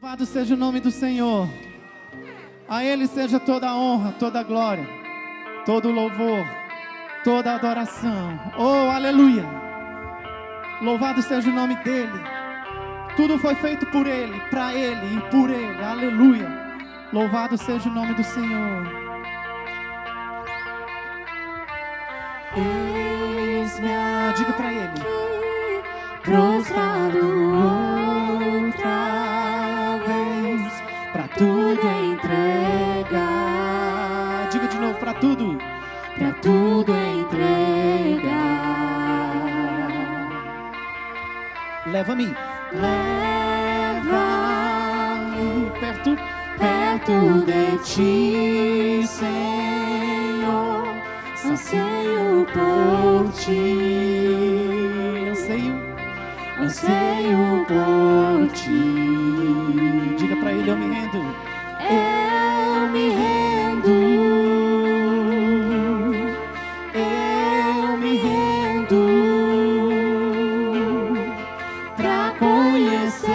Louvado seja o nome do Senhor. A Ele seja toda a honra, toda a glória, todo o louvor, toda a adoração. Oh, aleluia! Louvado seja o nome dEle. Tudo foi feito por Ele, para Ele e por Ele. Aleluia! Louvado seja o nome do Senhor. Eis-me, diga para Ele. Prostrado outra vez, pra tudo entregar. Diga de novo, para tudo. Pra tudo entregar. Leva-me. Leva-me Perto de ti, Senhor. Anseio por ti. Anseio por ti. Diga para Ele, eu me rendo. Eu me rendo. Eu me rendo pra conhecer-te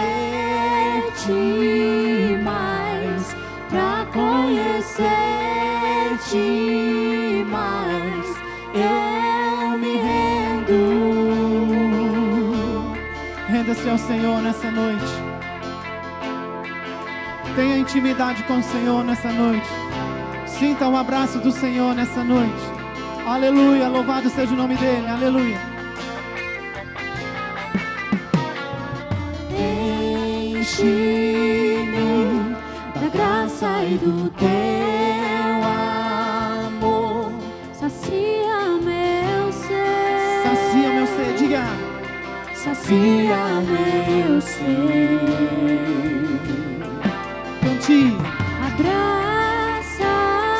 mais, pra conhecer-te mais. Eu me rendo. Renda-se ao Senhor nessa noite. Tenha intimidade com o Senhor nessa noite. Sinta um abraço do Senhor nessa noite. Aleluia, louvado seja o nome dEle. Aleluia. Enche-me da graça e do teu amor. Sacia meu ser. Sacia meu ser, diga. Sacia meu ser. Cante. Abraça.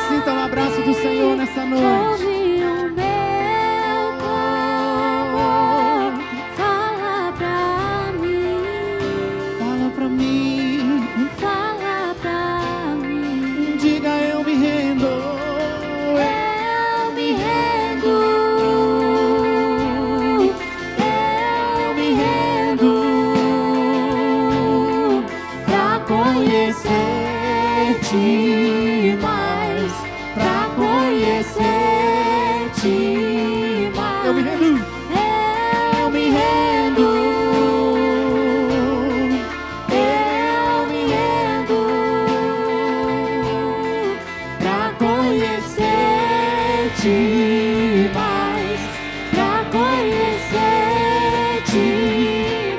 Sinta um abraço do Senhor nessa noite. Ouve o meu clamor. Fala pra mim. Fala pra mim. Fala pra mim. Diga, eu me rendo. Eu me rendo. Eu me rendo pra conhecer-te mais, pra conhecer-te mais. Eu me rendo. Eu me rendo. Eu me rendo pra conhecer-te mais, pra conhecer-te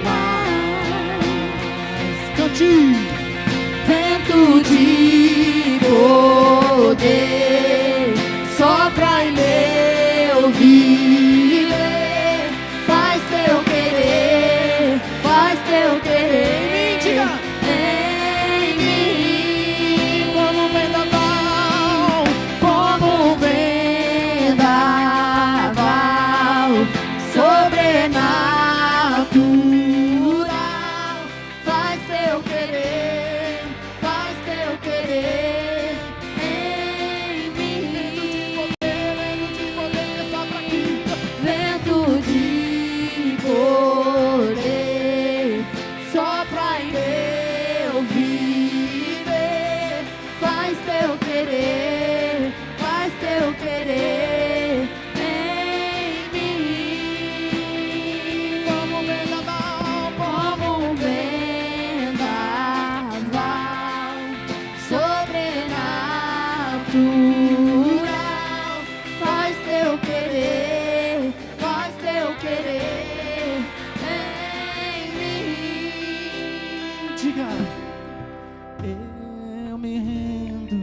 mais. Cante. Vento de poder sopra em meu viver. Faz teu querer, faz teu querer. Diga. Em mim, Como um vendaval. como um vendaval sobrenatural. Faz teu querer, faz teu querer em mim. Vento de poder sopra em meu viver. Faz teu querer, faz teu querer em mim. Como um vendaval sobrenatural. Faz teu querer, faz teu querer em mim. Diga. Eu me rendo.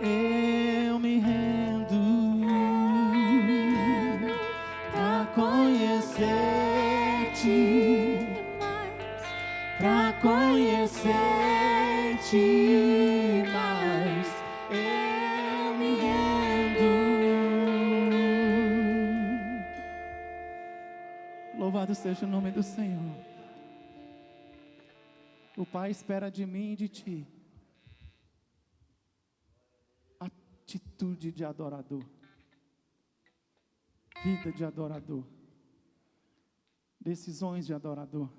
Eu me rendo pra conhecer-te, pra conhecer-te mais. Eu me rendo. Louvado seja o nome do Senhor. O Pai espera de mim e de ti atitude de adorador, vida de adorador, decisões de adorador.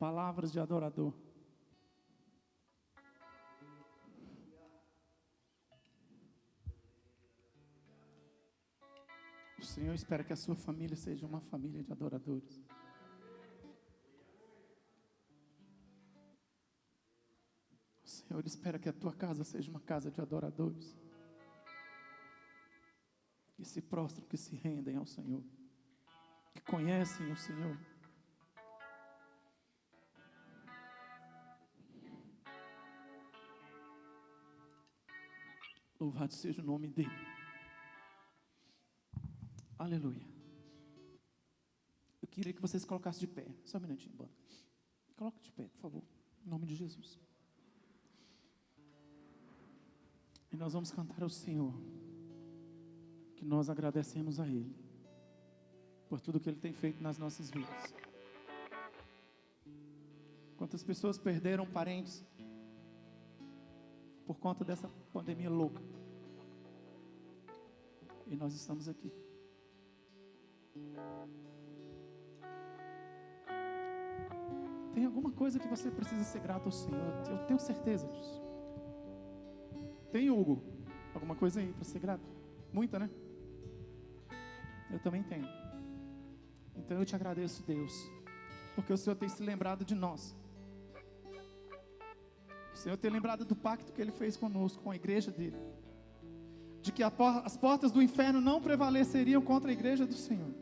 Palavras de adorador. O Senhor espera que a sua família seja uma família de adoradores. O Senhor espera que a tua casa seja uma casa de adoradores. Que se prostram, que se rendem ao Senhor. Que conhecem o Senhor. Louvado seja o nome dele. Aleluia. Eu queria que vocês colocassem de pé. Só um minutinho, banda. Coloque de pé, por favor. Em nome de Jesus. E nós vamos cantar ao Senhor. Que nós agradecemos a Ele. Por tudo que Ele tem feito nas nossas vidas. Quantas pessoas perderam parentes por conta dessa pandemia louca. E nós estamos aqui. Tem alguma coisa que você precisa ser grato ao Senhor? Eu tenho certeza disso. Tem, Hugo? Alguma coisa aí para ser grato? Muita, né? Eu também tenho. Então eu te agradeço, Deus, porque o Senhor tem se lembrado de nós. O Senhor tem lembrado do pacto que Ele fez conosco, com a igreja dEle. De que as portas do inferno não prevaleceriam contra a igreja do Senhor.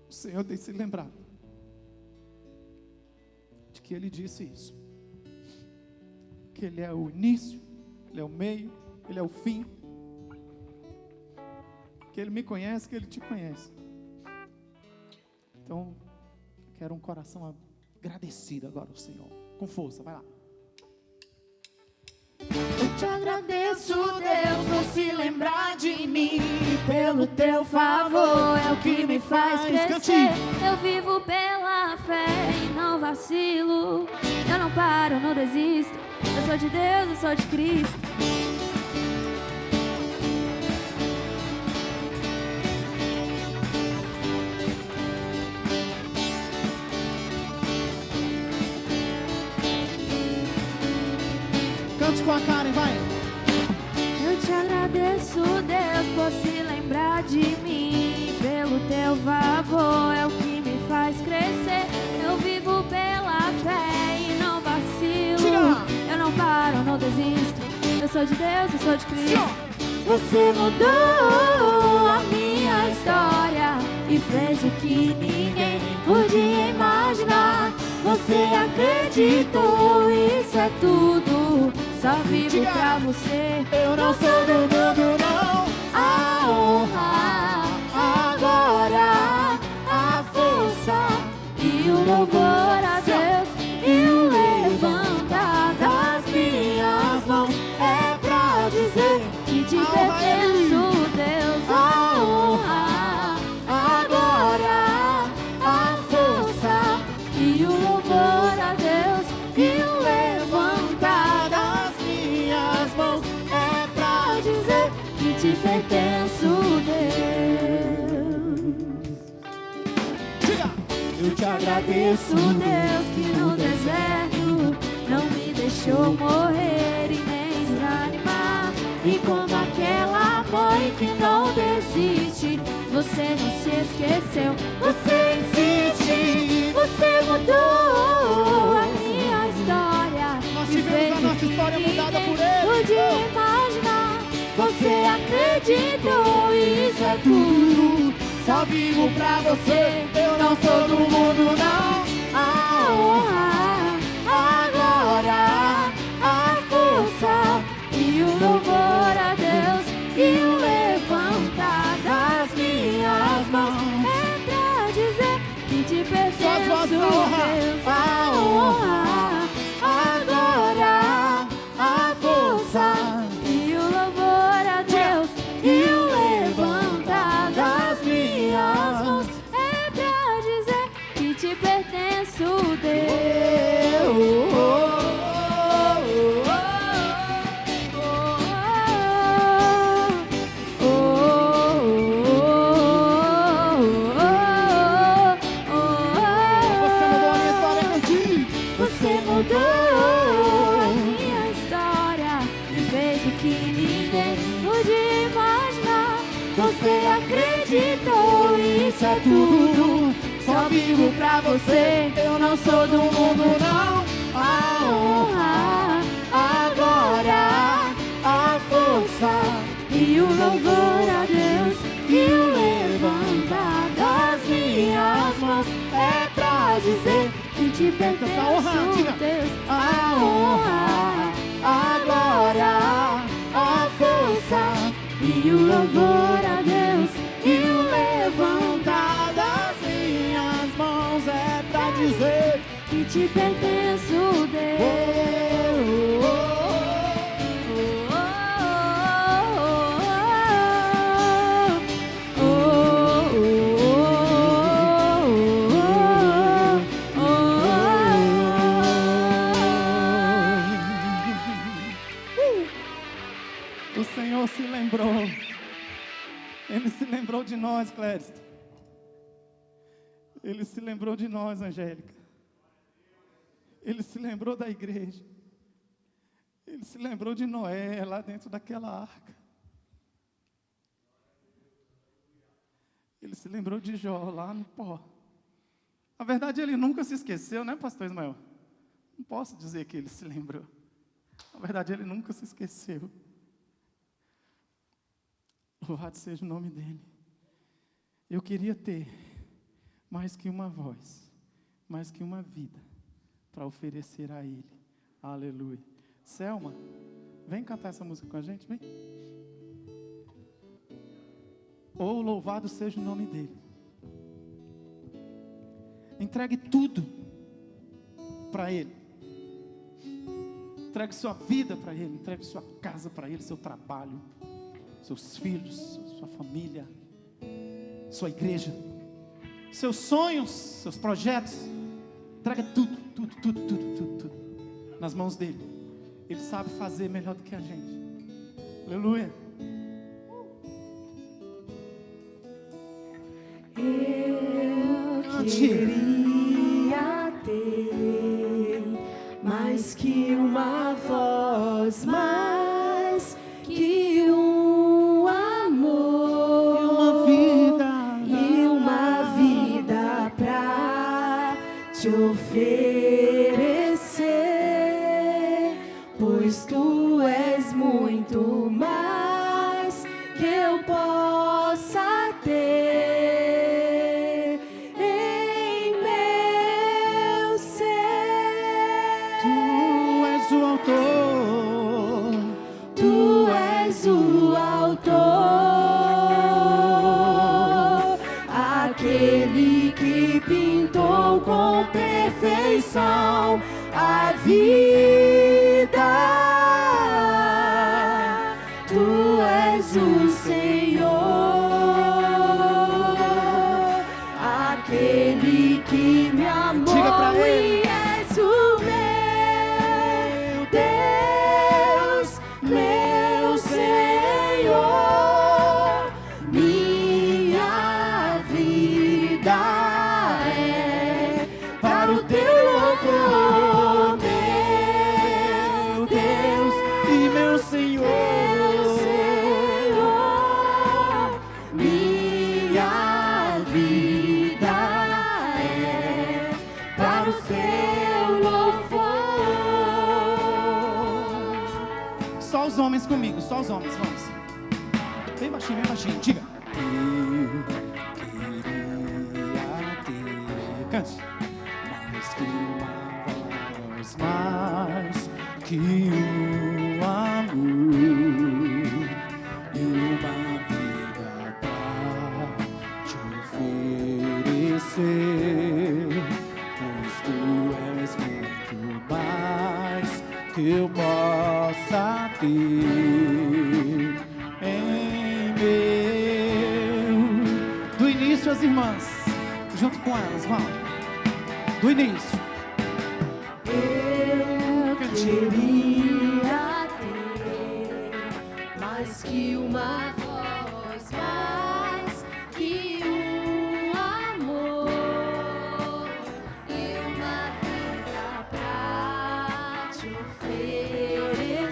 O Senhor tem se lembrado de que Ele disse isso. Que Ele é o início, Ele é o meio, Ele é o fim. Que Ele me conhece, que Ele te conhece. Então, eu quero um coração agradecido agora ao Senhor. Com força, vai lá. Eu te agradeço, Deus, por se lembrar de mim. Pelo teu favor é o que me faz crescer. Eu vivo pela fé e não vacilo. Eu não paro, não desisto. Eu sou de Deus, eu sou de Cristo. Cante com a Karen, vai. Eu te agradeço, Deus, por se lembrar de mim. Pelo teu favor é o que me faz crescer. Eu vivo pela fé e não vacilo. Eu não paro, não desisto. Eu sou de Deus, eu sou de Cristo. Você mudou a minha história e fez o que ninguém podia imaginar. Você acreditou, isso é tudo. Só vivo pra você. Eu não sou do mundo, não. A honra, a glória, a força e o louvor a Deus. E o levantar das minhas mãos é pra dizer que te pertenço, Deus. A honra, a glória, a força e o louvor a Deus. E o levantar das minhas mãos é pra dizer que te pertenço, Deus. Eu te Agradeço, Deus, que no deserto não me deixou morrer e nem desanimar. E como aquela mãe que não desiste, você não se esqueceu, você insiste. Você mudou a minha história. Nós e tivemos fez a nossa o que história mudada ninguém por Ele. podia imaginar. Você acreditou, isso é tudo. Só vivo pra você, eu não sou do mundo, não. A honra, a glória, a força e o louvor a Deus. E o levantar das minhas mãos é pra dizer que te pertenço, Deus. A honra, a glória, a força e o louvor a Deus. E o levantar das minhas mãos é pra dizer que te pertenço, Deus. isso é tudo. Só vivo pra você, eu não sou do mundo não. A honra, a glória, a força e o louvor a Deus, e o levantar das minhas mãos é pra dizer que te pertence, Deus. A honra, a glória, a força e o louvor a Deus, e o levantar das minhas mãos é pra dizer que te pertenço, Deus. O Senhor se lembrou. Ele se lembrou de nós, Clériston. Ele se lembrou de nós, Angélica. Ele se lembrou da igreja. Ele se lembrou de Noé lá dentro daquela arca. Ele se lembrou de Jó lá no pó. Na verdade, ele nunca se esqueceu, né, pastor Ismael? Não posso dizer que ele se lembrou. Na verdade, ele nunca se esqueceu. Louvado seja o nome dele. Eu queria ter mais que uma voz, mais que uma vida para oferecer a ele. Aleluia. Selma, vem cantar essa música com a gente, vem. Oh, louvado seja o nome dele. Entregue tudo para ele. Entregue sua vida para ele, entregue sua casa para ele, seu trabalho, seus filhos, sua família, sua igreja, seus sonhos, seus projetos. Entrega tudo nas mãos dele. Ele sabe fazer melhor do que a gente. Aleluia. Eu queria ter mais que uma voz, mais que um amor e uma vida pra te oferecer, pois tu és muito mais que eu possa ter em meu ser. Tu és o autor, tu és o autor, aquele que pintou com perfeição a vida. Tu és o Senhor, aquele que me amou. Diga pra ele. E és o meu Deus, meu Senhor. Minha vida é para o teu louvor, meu Deus e meu Senhor. meu Senhor. Minha vida é para o seu louvor. Só os homens comigo, só os homens, vamos. Bem baixinho, diga. Eu queria ter, cante. Mais que uma voz, mais que um amor e uma vida pra te oferecer, pois tu és muito mais que eu possa ter em meu. Do início as irmãs, junto com elas, vamos. Do início. Eu queria ter mais que uma voz, mais que um amor e uma vida pra te oferecer,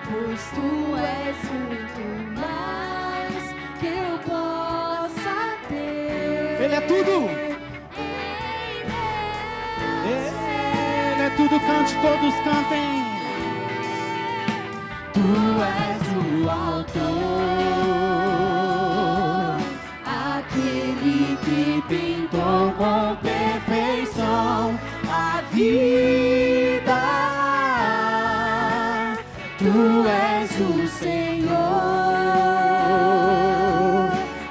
pois tu és muito mais que eu possa tudo. Ele é tudo, cante, todos cantem. Tu és o autor, aquele que pintou com perfeição a vida. Tu és o Senhor,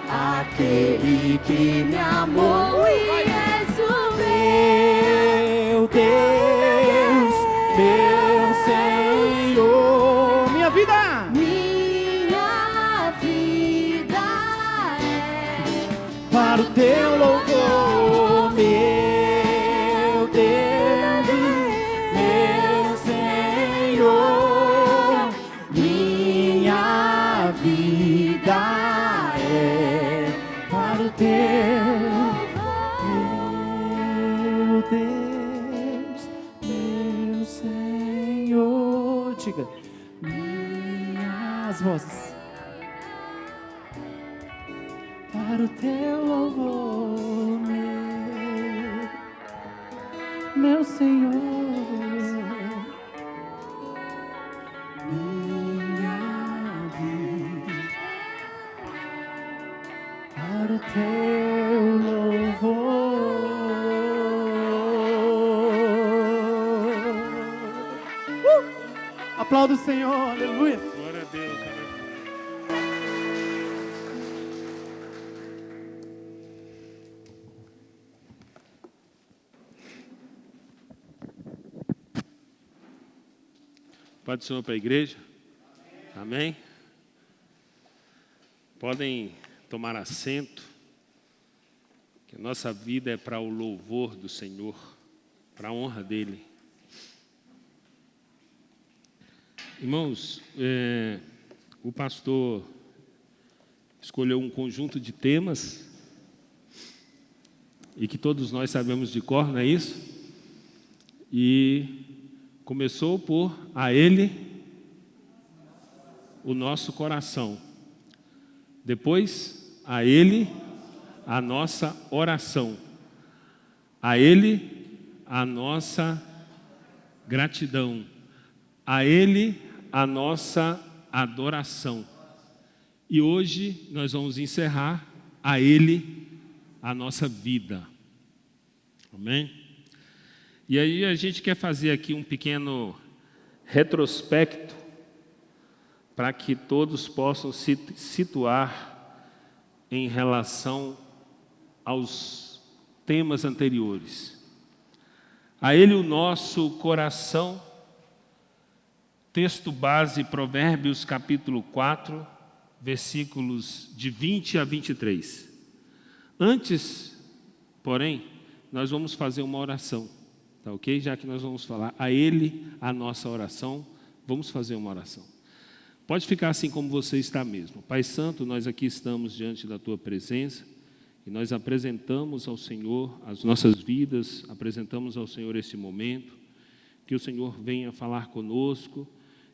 aquele que me amou e és o meu Deus, meu Senhor. Minha vida É para o teu louvor, meu Deus, meu Senhor. Minha vida é para o teu meu Deus, meu Senhor. Diga, minhas vozes para o teu louvor, meu Senhor. Minha vida para o teu louvor. Aplauda o Senhor, aleluia. Glória a Deus, aleluia. Pode ser para a igreja? Amém? Podem tomar assento, que a nossa vida é para o louvor do Senhor, para a honra dEle. Irmãos, o pastor escolheu um conjunto de temas, e que todos nós sabemos de cor, não é isso? E começou por a Ele, o nosso coração. Depois, a Ele, a nossa oração. A Ele, a nossa gratidão. A Ele, a nossa adoração. E hoje nós vamos encerrar a Ele, a nossa vida. Amém? E aí a gente quer fazer aqui um pequeno retrospecto para que todos possam se situar em relação aos temas anteriores. A Ele o nosso coração, texto base, Provérbios capítulo 4, versículos de 20 a 23. Antes, porém, nós vamos fazer uma oração, tá ok? Já que nós vamos falar a Ele, a nossa oração, vamos fazer uma oração. Pode ficar assim como você está mesmo. Pai Santo, nós aqui estamos diante da Tua presença e nós apresentamos ao Senhor as nossas vidas, apresentamos ao Senhor esse momento, que o Senhor venha falar conosco,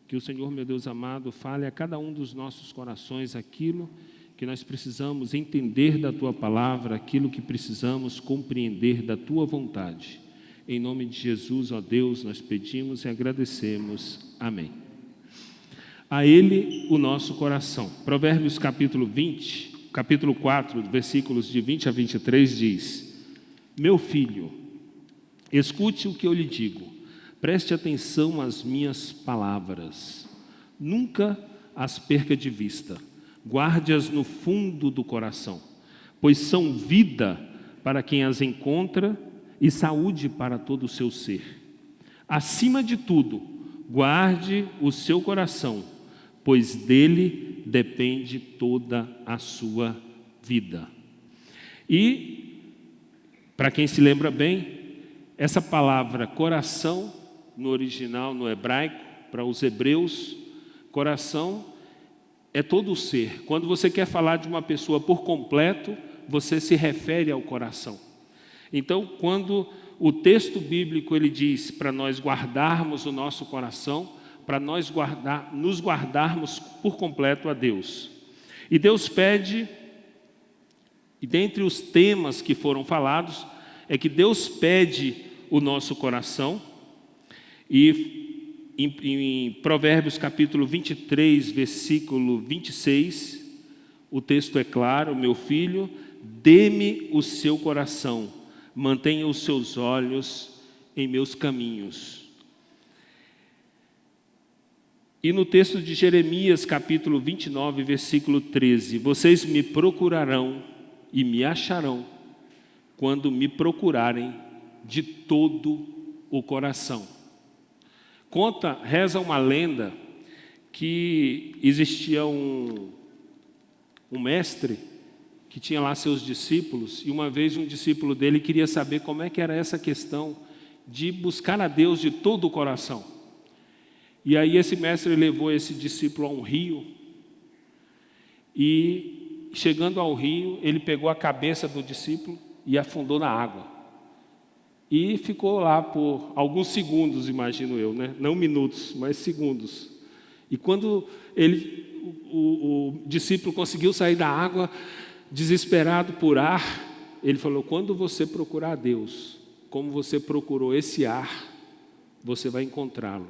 que o Senhor, meu Deus amado, fale a cada um dos nossos corações aquilo que nós precisamos entender da Tua palavra, aquilo que precisamos compreender da Tua vontade. Em nome de Jesus, ó Deus, nós pedimos e agradecemos. Amém. A Ele o nosso coração. Provérbios capítulo 4, versículos de 20 a 23 diz: Meu filho, escute o que eu lhe digo, preste atenção às minhas palavras, nunca as perca de vista, guarde-as no fundo do coração, pois são vida para quem as encontra e saúde para todo o seu ser. Acima de tudo, guarde o seu coração, pois dele depende toda a sua vida. E, para quem se lembra bem, essa palavra coração, no original, no hebraico, para os hebreus, coração é todo o ser. Quando você quer falar de uma pessoa por completo, você se refere ao coração. Então, quando o texto bíblico ele diz para nós guardarmos o nosso coração, para nós nos guardarmos por completo a Deus. E Deus pede E dentre os temas que foram falados, é que Deus pede o nosso coração. E em Provérbios capítulo 23, versículo 26, o texto é claro: meu filho, dê-me o seu coração, mantenha os seus olhos em meus caminhos. E no texto de Jeremias, capítulo 29, versículo 13, vocês me procurarão e me acharão quando me procurarem de todo o coração. Reza uma lenda que existia um mestre que tinha lá seus discípulos, e uma vez um discípulo dele queria saber como é que era essa questão de buscar a Deus de todo o coração. E aí esse mestre levou esse discípulo a um rio, e chegando ao rio, ele pegou a cabeça do discípulo e afundou na água. E ficou lá por alguns segundos, imagino eu, né? Não minutos, mas segundos. E quando o discípulo conseguiu sair da água, desesperado por ar, ele falou: quando você procurar a Deus, como você procurou esse ar, você vai encontrá-lo.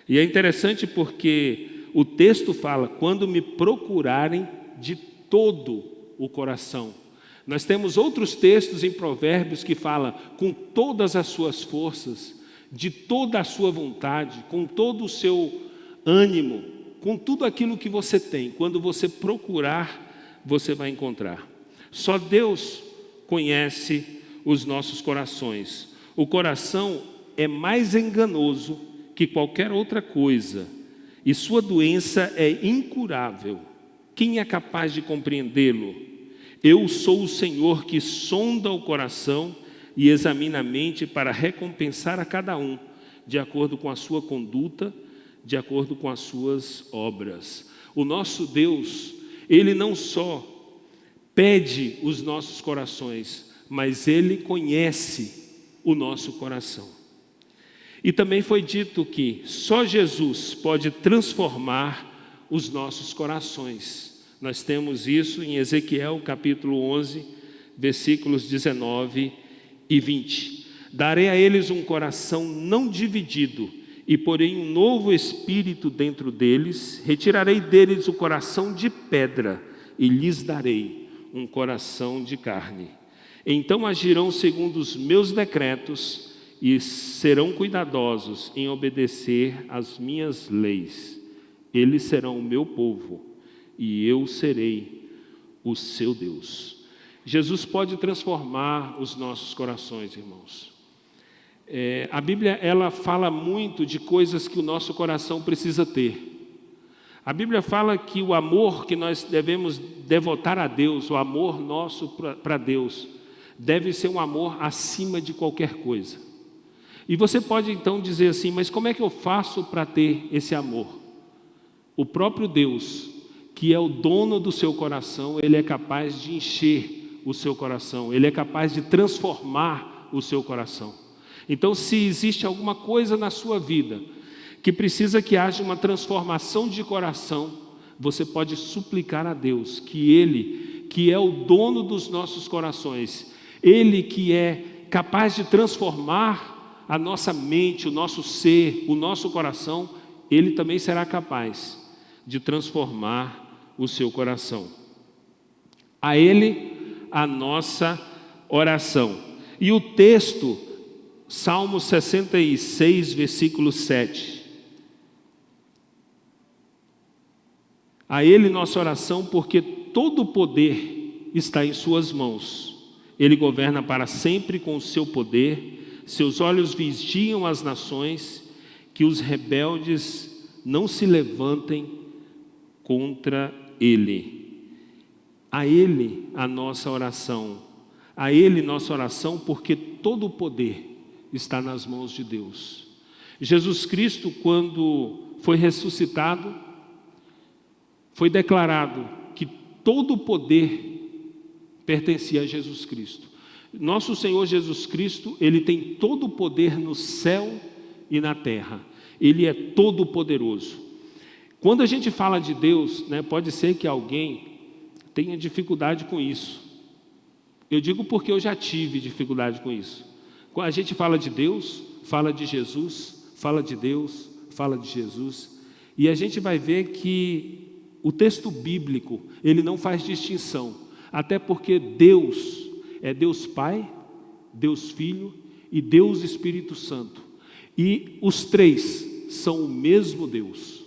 E é interessante porque o texto fala: quando me procurarem de todo o coração. Nós temos outros textos em Provérbios que falam com todas as suas forças, de toda a sua vontade, com todo o seu ânimo, com tudo aquilo que você tem. Quando você procurar, você vai encontrar. Só Deus conhece os nossos corações. O coração é mais enganoso que qualquer outra coisa, e sua doença é incurável. Quem é capaz de compreendê-lo? Eu sou o Senhor que sonda o coração e examina a mente para recompensar a cada um, de acordo com a sua conduta, de acordo com as suas obras. O nosso Deus, Ele não só pede os nossos corações, mas Ele conhece o nosso coração. E também foi dito que só Jesus pode transformar os nossos corações. Nós temos isso em Ezequiel capítulo 11, versículos 19 e 20. Darei a eles um coração não dividido e porei um novo espírito dentro deles. Retirarei deles o coração de pedra e lhes darei um coração de carne. Então agirão segundo os meus decretos e serão cuidadosos em obedecer às minhas leis. Eles serão o meu povo e eu serei o seu Deus. Jesus pode transformar os nossos corações, irmãos. A Bíblia, ela fala muito de coisas que o nosso coração precisa ter. A Bíblia fala que o amor que nós devemos devotar a Deus, o amor nosso para Deus, deve ser um amor acima de qualquer coisa. E você pode então dizer assim: mas como é que eu faço para ter esse amor? O próprio Deus, que é o dono do seu coração, Ele é capaz de encher o seu coração, Ele é capaz de transformar o seu coração. Então, se existe alguma coisa na sua vida que precisa que haja uma transformação de coração, você pode suplicar a Deus que Ele, que é o dono dos nossos corações, Ele que é capaz de transformar a nossa mente, o nosso ser, o nosso coração, Ele também será capaz de transformar o seu coração. A Ele a nossa oração. E o texto, Salmo 66, versículo 7. A Ele nossa oração, porque todo o poder está em suas mãos. Ele governa para sempre com o seu poder. Seus olhos vigiam as nações, que os rebeldes não se levantem contra Ele. A Ele a nossa oração. A Ele nossa oração, porque todo o poder está nas mãos de Deus. Jesus Cristo, quando foi ressuscitado, foi declarado que todo o poder pertencia a Jesus Cristo. Nosso Senhor Jesus Cristo, Ele tem todo o poder no céu e na terra. Ele é todo poderoso. Quando a gente fala de Deus, pode ser que alguém tenha dificuldade com isso. Eu digo porque eu já tive dificuldade com isso. Quando a gente fala de Deus, fala de Jesus, fala de Deus, fala de Jesus, e a gente vai ver que o texto bíblico, ele não faz distinção, até porque Deus é Deus Pai, Deus Filho e Deus Espírito Santo. E os três são o mesmo Deus.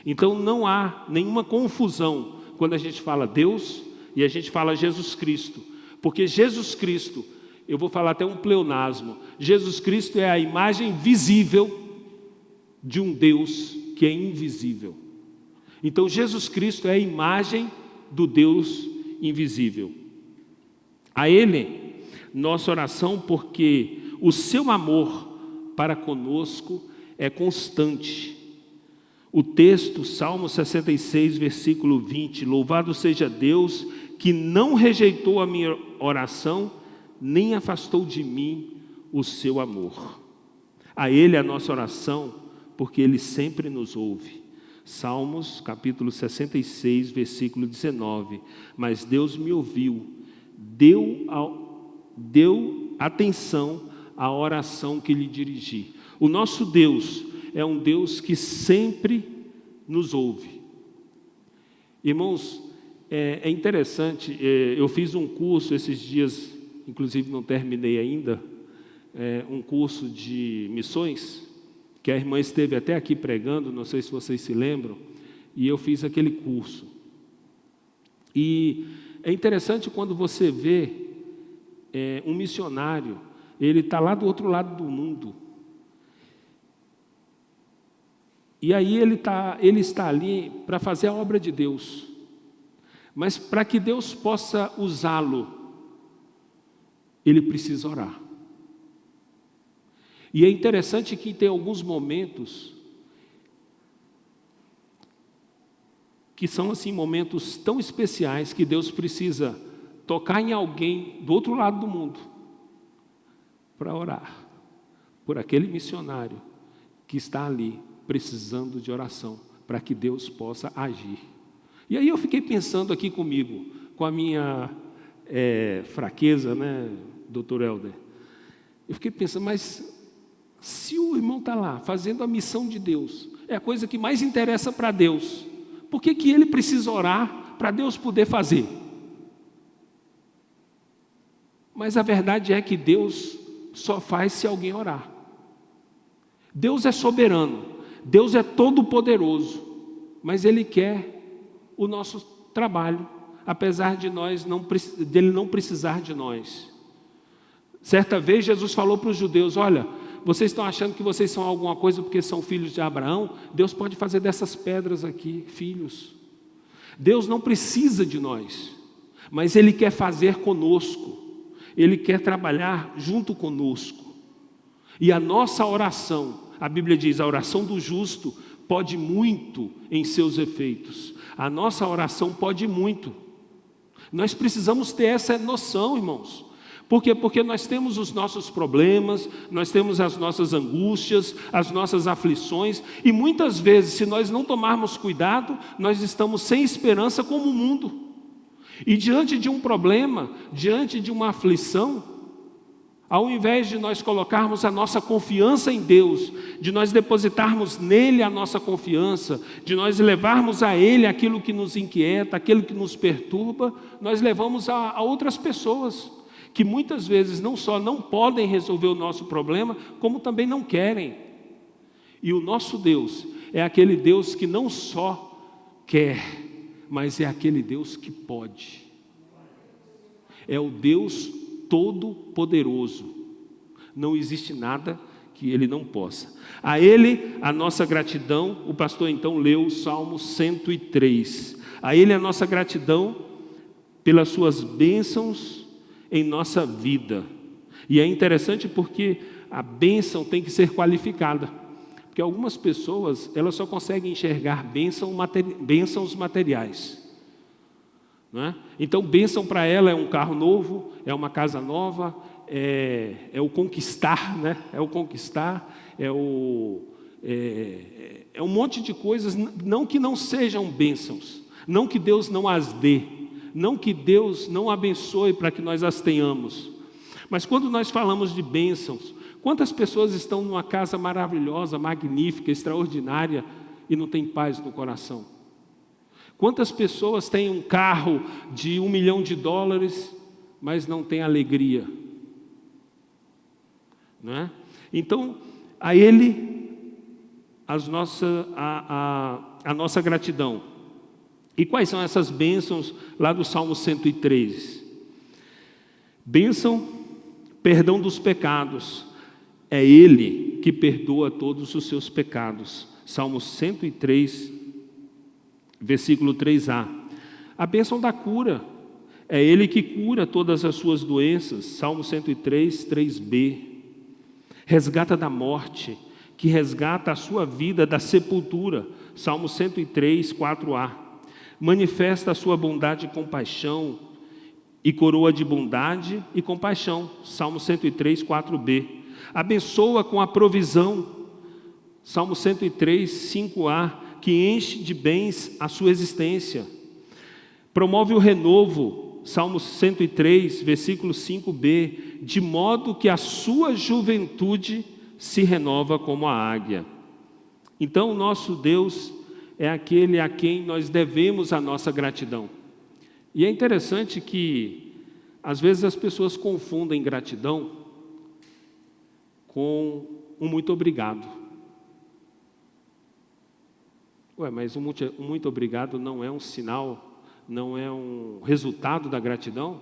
Então não há nenhuma confusão quando a gente fala Deus e a gente fala Jesus Cristo. Porque Jesus Cristo, eu vou falar até um pleonasmo, Jesus Cristo é a imagem visível de um Deus que é invisível. Então Jesus Cristo é a imagem do Deus invisível. A Ele, nossa oração, porque o seu amor para conosco é constante. O texto, Salmo 66, versículo 20, louvado seja Deus que não rejeitou a minha oração, nem afastou de mim o seu amor. A Ele a nossa oração, porque Ele sempre nos ouve. Salmos, capítulo 66, versículo 19. Mas Deus me ouviu, deu atenção à oração que lhe dirigi. O nosso Deus é um Deus que sempre nos ouve. Irmãos, é interessante, eu fiz um curso esses dias, inclusive não terminei ainda, um curso de missões, que a irmã esteve até aqui pregando, não sei se vocês se lembram, e eu fiz aquele curso. E é interessante quando você vê um missionário, ele está lá do outro lado do mundo, e aí ele está ali para fazer a obra de Deus. Mas para que Deus possa usá-lo, ele precisa orar. E é interessante que tem alguns momentos que são assim momentos tão especiais que Deus precisa tocar em alguém do outro lado do mundo para orar por aquele missionário que está ali precisando de oração para que Deus possa agir. E aí eu fiquei pensando aqui comigo, com a minha fraqueza, né, doutor Helder? Eu fiquei pensando, mas se o irmão está lá fazendo a missão de Deus, é a coisa que mais interessa para Deus, por que ele precisa orar para Deus poder fazer? Mas a verdade é que Deus só faz se alguém orar. Deus é soberano, Deus é todo-poderoso, mas Ele quer o nosso trabalho, apesar de dele não precisar de nós. Certa vez Jesus falou para os judeus, olha, vocês estão achando que vocês são alguma coisa porque são filhos de Abraão? Deus pode fazer dessas pedras aqui, filhos. Deus não precisa de nós, mas Ele quer fazer conosco, Ele quer trabalhar junto conosco. E a nossa oração, a Bíblia diz, a oração do justo pode muito em seus efeitos. A nossa oração pode muito. Nós precisamos ter essa noção, irmãos. Por quê? Porque nós temos os nossos problemas, nós temos as nossas angústias, as nossas aflições, e muitas vezes, se nós não tomarmos cuidado, nós estamos sem esperança como o mundo. E diante de um problema, diante de uma aflição, ao invés de nós colocarmos a nossa confiança em Deus, de nós depositarmos nele a nossa confiança, de nós levarmos a Ele aquilo que nos inquieta, aquilo que nos perturba, nós levamos a outras pessoas, que muitas vezes não só não podem resolver o nosso problema, como também não querem. E o nosso Deus é aquele Deus que não só quer, mas é aquele Deus que pode. É o Deus Todo-Poderoso. Não existe nada que Ele não possa. A Ele a nossa gratidão. O pastor então leu o Salmo 103. A Ele a nossa gratidão pelas suas bênçãos em nossa vida. E é interessante porque a bênção tem que ser qualificada. Porque algumas pessoas, elas só conseguem enxergar bênçãos materiais. Né? Então, bênção para ela é um carro novo, é uma casa nova, é o conquistar, né? É o conquistar, é um monte de coisas, não que não sejam bênçãos, não que Deus não as dê, Não que Deus não abençoe para que nós as tenhamos. Mas quando nós falamos de bênçãos, quantas pessoas estão numa casa maravilhosa, magnífica, extraordinária e não tem paz no coração? Quantas pessoas têm um carro de $1 milhão, mas não tem alegria? Não é? Então, a Ele, a nossa gratidão. E quais são essas bênçãos lá do Salmo 103? Bênção, perdão dos pecados. É Ele que perdoa todos os seus pecados. Salmo 103, versículo 3a. A bênção da cura. É Ele que cura todas as suas doenças. Salmo 103, 3b. Resgata da morte, que resgata a sua vida da sepultura. Salmo 103, 4a. Manifesta a sua bondade e compaixão, e coroa de bondade e compaixão. Salmo 103, 4b. Abençoa com a provisão. Salmo 103, 5a, que enche de bens a sua existência. Promove o renovo. Salmo 103, versículo 5b, de modo que a sua juventude se renova como a águia. Então, o nosso Deus é aquele a quem nós devemos a nossa gratidão. E é interessante que, às vezes, as pessoas confundem gratidão com um muito obrigado. Mas um muito obrigado não é um sinal, não é um resultado da gratidão?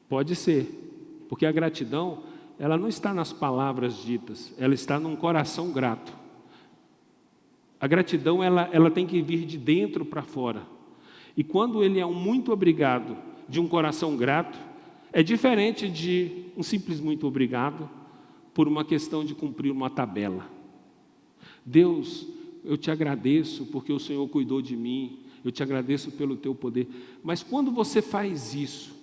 Pode ser, porque a gratidão, ela não está nas palavras ditas, ela está num coração grato. A gratidão, ela tem que vir de dentro para fora. E quando ele é um muito obrigado de um coração grato, é diferente de um simples muito obrigado por uma questão de cumprir uma tabela. Deus, eu te agradeço porque o Senhor cuidou de mim, eu te agradeço pelo teu poder. Mas quando você faz isso,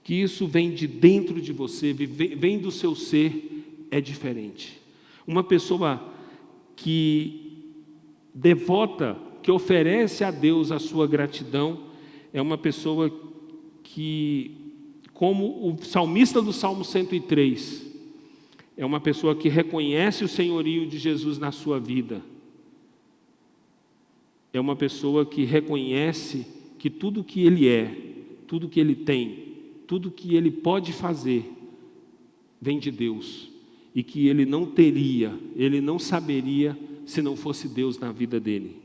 que isso vem de dentro de você, vem do seu ser, é diferente. Uma pessoa que devota, que oferece a Deus a sua gratidão, é uma pessoa que, como o salmista do Salmo 103, é uma pessoa que reconhece o senhorio de Jesus na sua vida. É uma pessoa que reconhece que tudo que ele é, tudo que ele tem, tudo que ele pode fazer, vem de Deus. E que ele não teria, ele não saberia se não fosse Deus na vida dele.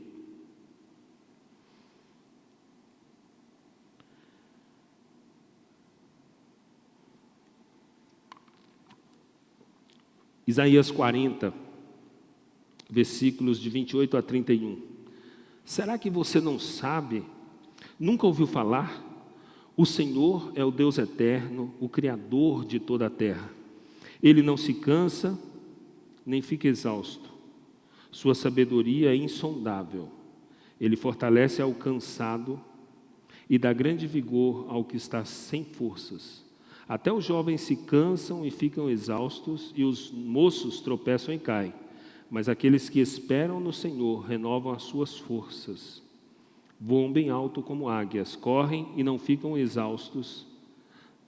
Isaías 40, versículos de 28 a 31. Será que você não sabe? Nunca ouviu falar? O Senhor é o Deus eterno, o Criador de toda a terra. Ele não se cansa, nem fica exausto. Sua sabedoria é insondável. Ele fortalece ao cansado e dá grande vigor ao que está sem forças. Até os jovens se cansam e ficam exaustos, e os moços tropeçam e caem. Mas aqueles que esperam no Senhor renovam as suas forças. Voam bem alto como águias, correm e não ficam exaustos,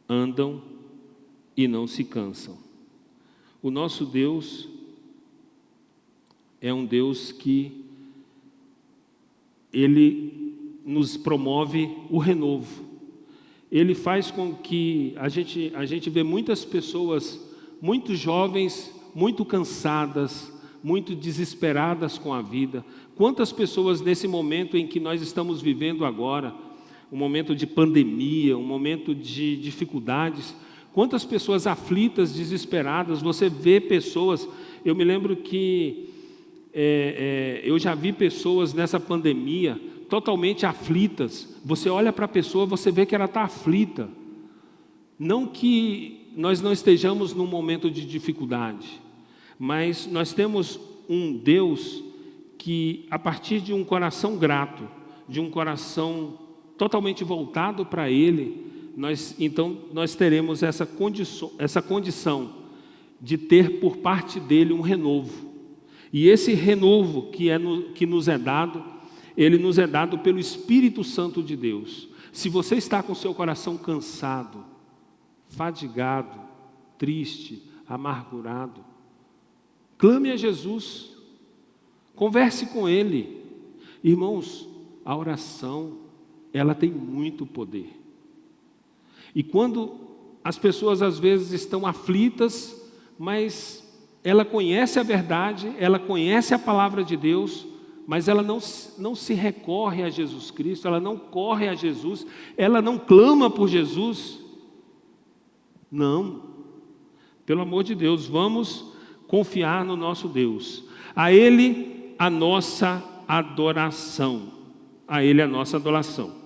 andam e não se cansam. O nosso Deus é um Deus que Ele nos promove o renovo. Ele faz com que a gente vê muitas pessoas, muito jovens, muito cansadas, muito desesperadas com a vida. Quantas pessoas nesse momento em que nós estamos vivendo agora, um momento de pandemia, um momento de dificuldades, quantas pessoas aflitas, desesperadas, você vê pessoas, eu me lembro que eu já vi pessoas nessa pandemia totalmente aflitas. Você olha para a pessoa, você vê que ela está aflita. Não que nós não estejamos num momento de dificuldade, mas nós temos um Deus que, a partir de um coração grato, de um coração totalmente voltado para Ele, nós teremos essa condição de ter por parte dEle um renovo. E esse renovo que nos é dado, ele nos é dado pelo Espírito Santo de Deus. Se você está com o seu coração cansado, fadigado, triste, amargurado, clame a Jesus, converse com Ele. Irmãos, a oração, ela tem muito poder. E quando as pessoas às vezes estão aflitas, mas ela conhece a verdade, ela conhece a palavra de Deus, mas ela não se recorre a Jesus Cristo, ela não corre a Jesus, ela não clama por Jesus. Não, pelo amor de Deus, vamos confiar no nosso Deus. A Ele a nossa adoração. A Ele a nossa adoração.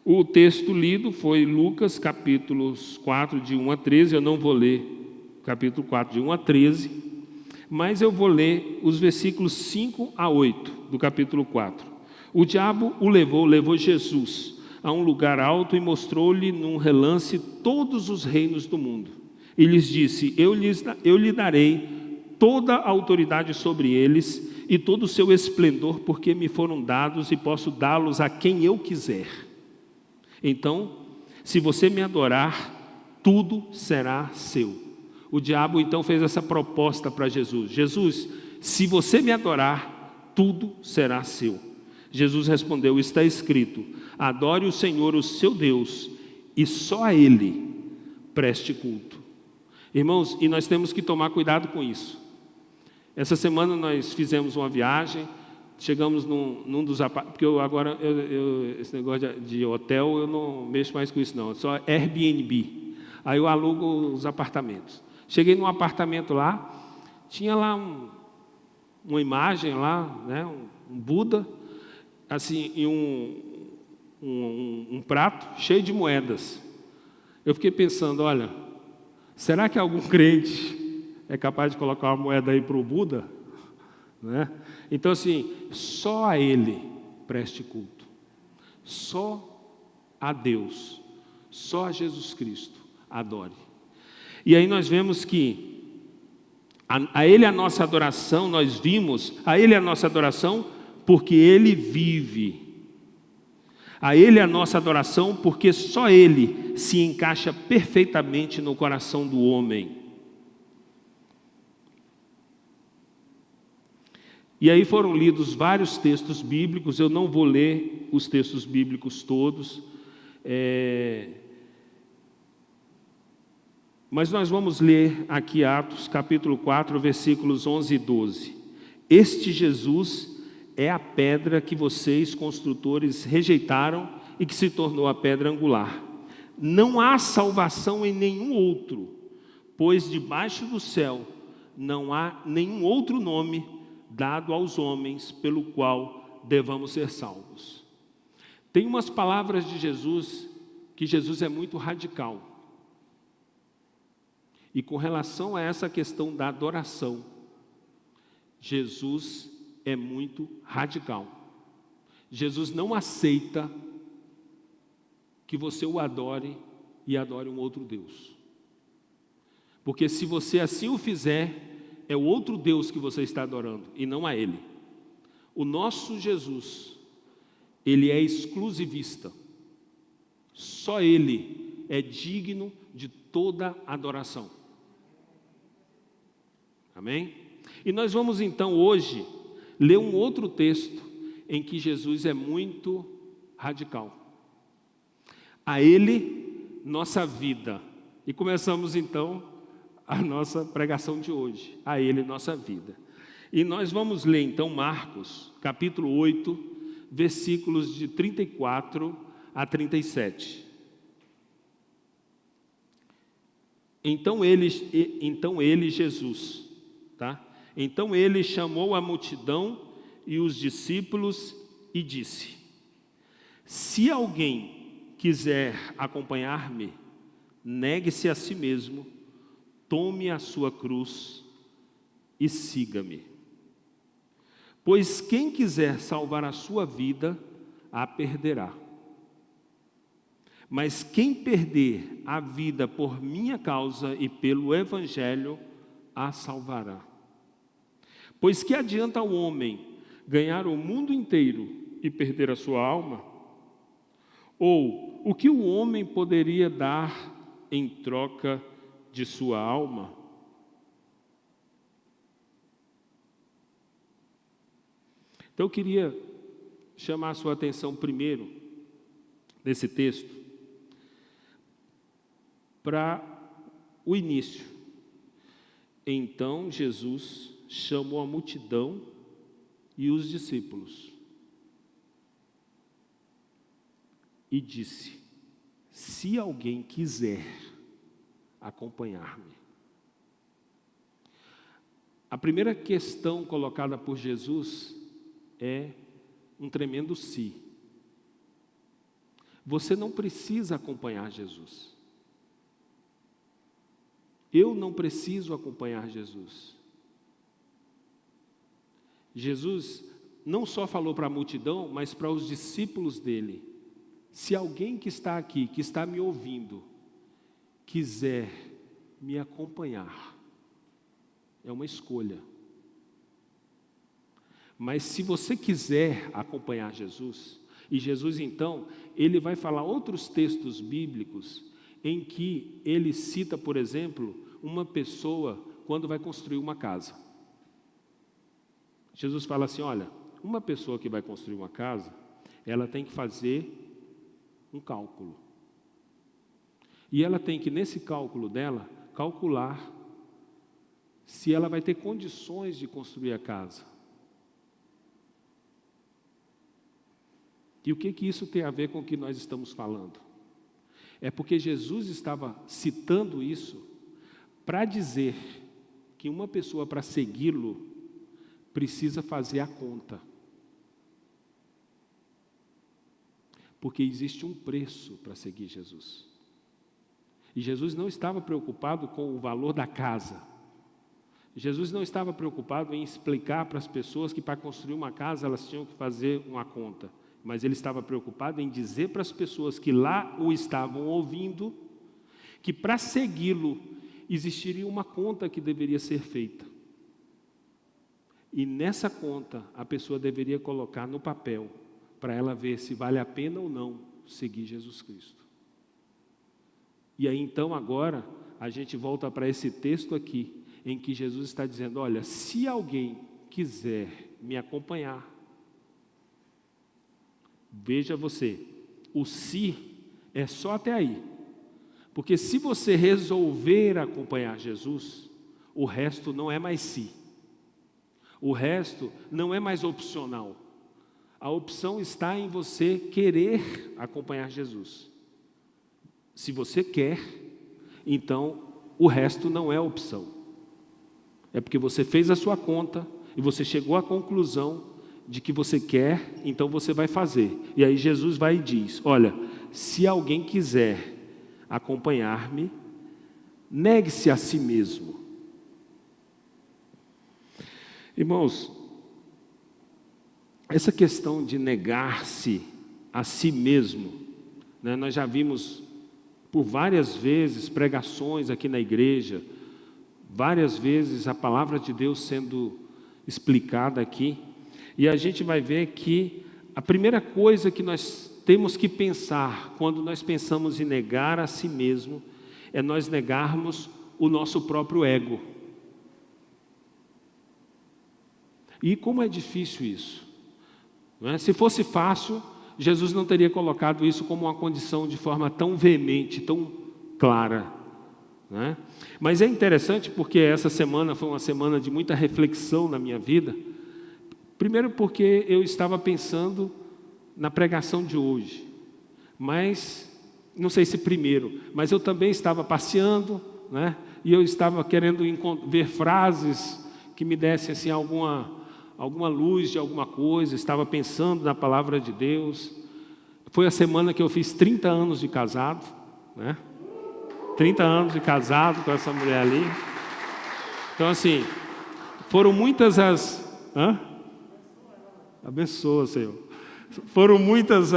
O texto lido foi Lucas, capítulos 4, de 1 a 13. Eu não vou ler capítulo 4, de 1 a 13, mas eu vou ler os versículos 5 a 8 do capítulo 4. O diabo o levou Jesus a um lugar alto e mostrou-lhe num relance todos os reinos do mundo. E lhes disse: eu lhe darei toda a autoridade sobre eles e todo o seu esplendor, porque me foram dados e posso dá-los a quem eu quiser. Então, se você me adorar, tudo será seu. O diabo então fez essa proposta para Jesus: Jesus, se você me adorar, tudo será seu. Jesus respondeu: está escrito, adore o Senhor, o seu Deus, e só a Ele preste culto. Irmãos, e nós temos que tomar cuidado com isso. Essa semana nós fizemos uma viagem, chegamos num dos apartamentos, porque agora esse negócio de hotel eu não mexo mais com isso não, só Airbnb. Aí eu alugo os apartamentos. Cheguei num apartamento lá, tinha lá uma imagem lá, né, um Buda, assim, e um prato cheio de moedas. Eu fiquei pensando, olha, será que algum crente é capaz de colocar uma moeda aí para o Buda? Né? Então, assim, só a Ele preste culto. Só a Deus, só a Jesus Cristo adore. E aí nós vemos que a Ele a nossa adoração, nós vimos, a Ele a nossa adoração porque Ele vive. A Ele a nossa adoração porque só Ele se encaixa perfeitamente no coração do homem. E aí foram lidos vários textos bíblicos, eu não vou ler os textos bíblicos todos, mas nós vamos ler aqui Atos capítulo 4, versículos 11 e 12. Este Jesus é a pedra que vocês, construtores, rejeitaram e que se tornou a pedra angular. Não há salvação em nenhum outro, pois debaixo do céu não há nenhum outro nome dado aos homens pelo qual devamos ser salvos. Tem umas palavras de Jesus, que Jesus é muito radical. E com relação a essa questão da adoração, Jesus é muito radical. Jesus não aceita que você o adore e adore um outro Deus. Porque se você assim o fizer, é o outro Deus que você está adorando, e não a Ele. O nosso Jesus, Ele é exclusivista. Só Ele é digno de toda adoração. Amém? E nós vamos então hoje ler um outro texto em que Jesus é muito radical. A Ele, nossa vida. E começamos então a nossa pregação de hoje, a Ele nossa vida. E nós vamos ler então Marcos, capítulo 8, versículos de 34 a 37. Então ele, Jesus, tá? Então ele chamou a multidão e os discípulos e disse: se alguém quiser acompanhar-me, negue-se a si mesmo, tome a sua cruz e siga-me. Pois quem quiser salvar a sua vida, a perderá. Mas quem perder a vida por minha causa e pelo Evangelho, a salvará. Pois que adianta ao homem ganhar o mundo inteiro e perder a sua alma? Ou, o que o homem poderia dar em troca de sua alma? Então eu queria chamar a sua atenção primeiro, nesse texto, para o início. Então Jesus chamou a multidão e os discípulos e disse: se alguém quiser acompanhar-me. A primeira questão colocada por Jesus é um tremendo se. Você não precisa acompanhar Jesus. Eu não preciso acompanhar Jesus. Jesus não só falou para a multidão, mas para os discípulos dele: se alguém que está aqui, que está me ouvindo, quiser me acompanhar, é uma escolha. Mas se você quiser acompanhar Jesus, e Jesus então, ele vai falar outros textos bíblicos em que ele cita, por exemplo, uma pessoa quando vai construir uma casa. Jesus fala assim: olha, uma pessoa que vai construir uma casa, ela tem que fazer um cálculo. E ela tem que, nesse cálculo dela, calcular se ela vai ter condições de construir a casa. E o que isso tem a ver com o que nós estamos falando? É porque Jesus estava citando isso para dizer que uma pessoa, para segui-lo, precisa fazer a conta. Porque existe um preço para seguir Jesus. E Jesus não estava preocupado com o valor da casa. Jesus não estava preocupado em explicar para as pessoas que para construir uma casa elas tinham que fazer uma conta. Mas ele estava preocupado em dizer para as pessoas que lá o estavam ouvindo, que para segui-lo existiria uma conta que deveria ser feita. E nessa conta a pessoa deveria colocar no papel, para ela ver se vale a pena ou não seguir Jesus Cristo. E aí então agora a gente volta para esse texto aqui, em que Jesus está dizendo: olha, se alguém quiser me acompanhar, veja você, o se é só até aí. Porque se você resolver acompanhar Jesus, o resto não é mais se. O resto não é mais opcional. A opção está em você querer acompanhar Jesus. Se você quer, então o resto não é opção. É porque você fez a sua conta e você chegou à conclusão de que você quer, então você vai fazer. E aí Jesus vai e diz: olha, se alguém quiser acompanhar-me, negue-se a si mesmo. Irmãos, essa questão de negar-se a si mesmo, né, nós já vimos por várias vezes pregações aqui na igreja, várias vezes a palavra de Deus sendo explicada aqui, e a gente vai ver que a primeira coisa que nós temos que pensar quando nós pensamos em negar a si mesmo é nós negarmos o nosso próprio ego. E como é difícil isso, não é? Se fosse fácil, Jesus não teria colocado isso como uma condição de forma tão veemente, tão clara, não é? Mas é interessante porque essa semana foi uma semana de muita reflexão na minha vida. Primeiro porque eu estava pensando na pregação de hoje, mas, não sei se primeiro, mas eu também estava passeando, né? E eu estava querendo ver frases que me dessem assim, alguma luz de alguma coisa, estava pensando na palavra de Deus. Foi a semana que eu fiz 30 anos de casado, né? 30 anos de casado com essa mulher ali. Então assim, foram muitas as... Abençoa, Senhor. Foram muitas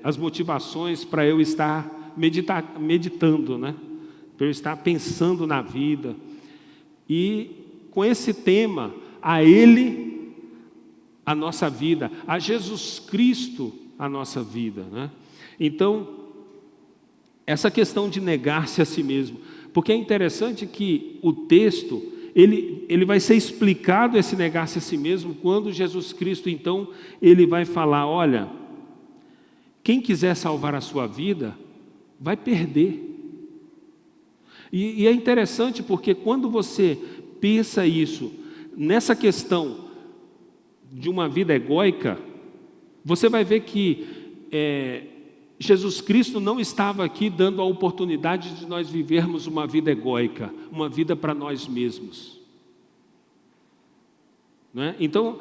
as motivações para eu estar meditando, né? Para eu estar pensando na vida. E com esse tema, a Ele a nossa vida, a Jesus Cristo a nossa vida, né? Então, essa questão de negar-se a si mesmo, porque é interessante que o texto, ele vai ser explicado, esse negar-se a si mesmo, quando Jesus Cristo, então, ele vai falar, olha, quem quiser salvar a sua vida, vai perder. E é interessante porque quando você pensa isso, nessa questão de uma vida egóica, você vai ver que Jesus Cristo não estava aqui dando a oportunidade de nós vivermos uma vida egóica, uma vida para nós mesmos. Né? Então,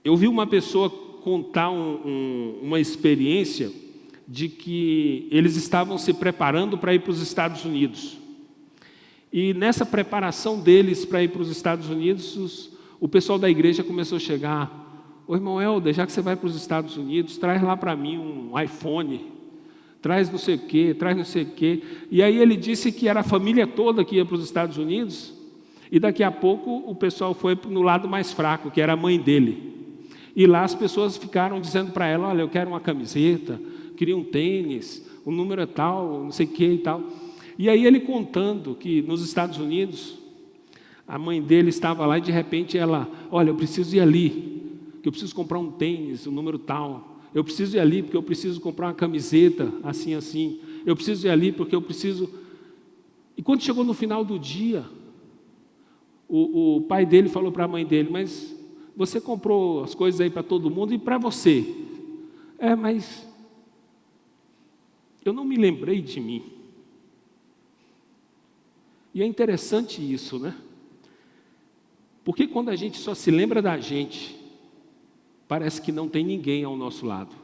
eu vi uma pessoa contar uma experiência de que eles estavam se preparando para ir para os Estados Unidos. E nessa preparação deles para ir para os Estados Unidos, o pessoal da igreja começou a chegar: ô irmão Helder, já que você vai para os Estados Unidos, traz lá para mim um iPhone, traz não sei o quê, traz não sei o quê. E aí ele disse que era a família toda que ia para os Estados Unidos, e daqui a pouco o pessoal foi no lado mais fraco, que era a mãe dele. E lá as pessoas ficaram dizendo para ela: olha, eu quero uma camiseta, queria um tênis, o número é tal, não sei o que e tal. E aí ele contando que nos Estados Unidos, a mãe dele estava lá e de repente ela: olha, eu preciso ir ali, que eu preciso comprar um tênis, o número tal. Eu preciso ir ali porque eu preciso comprar uma camiseta, assim, assim. Eu preciso ir ali porque eu preciso... E quando chegou no final do dia, o pai dele falou para a mãe dele: mas você comprou as coisas aí para todo mundo e para você? Mas eu não me lembrei de mim. E é interessante isso, né? Porque quando a gente só se lembra da gente, parece que não tem ninguém ao nosso lado.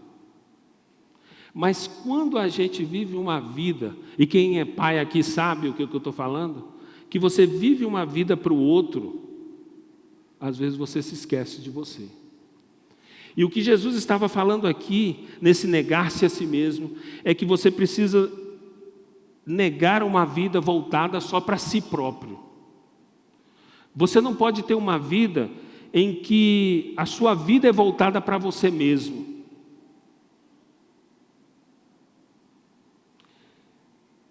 Mas quando a gente vive uma vida, e quem é pai aqui sabe o que eu estou falando, que você vive uma vida para o outro, às vezes você se esquece de você. E o que Jesus estava falando aqui, nesse negar-se a si mesmo, é que você precisa negar uma vida voltada só para si próprio. Você não pode ter uma vida em que a sua vida é voltada para você mesmo.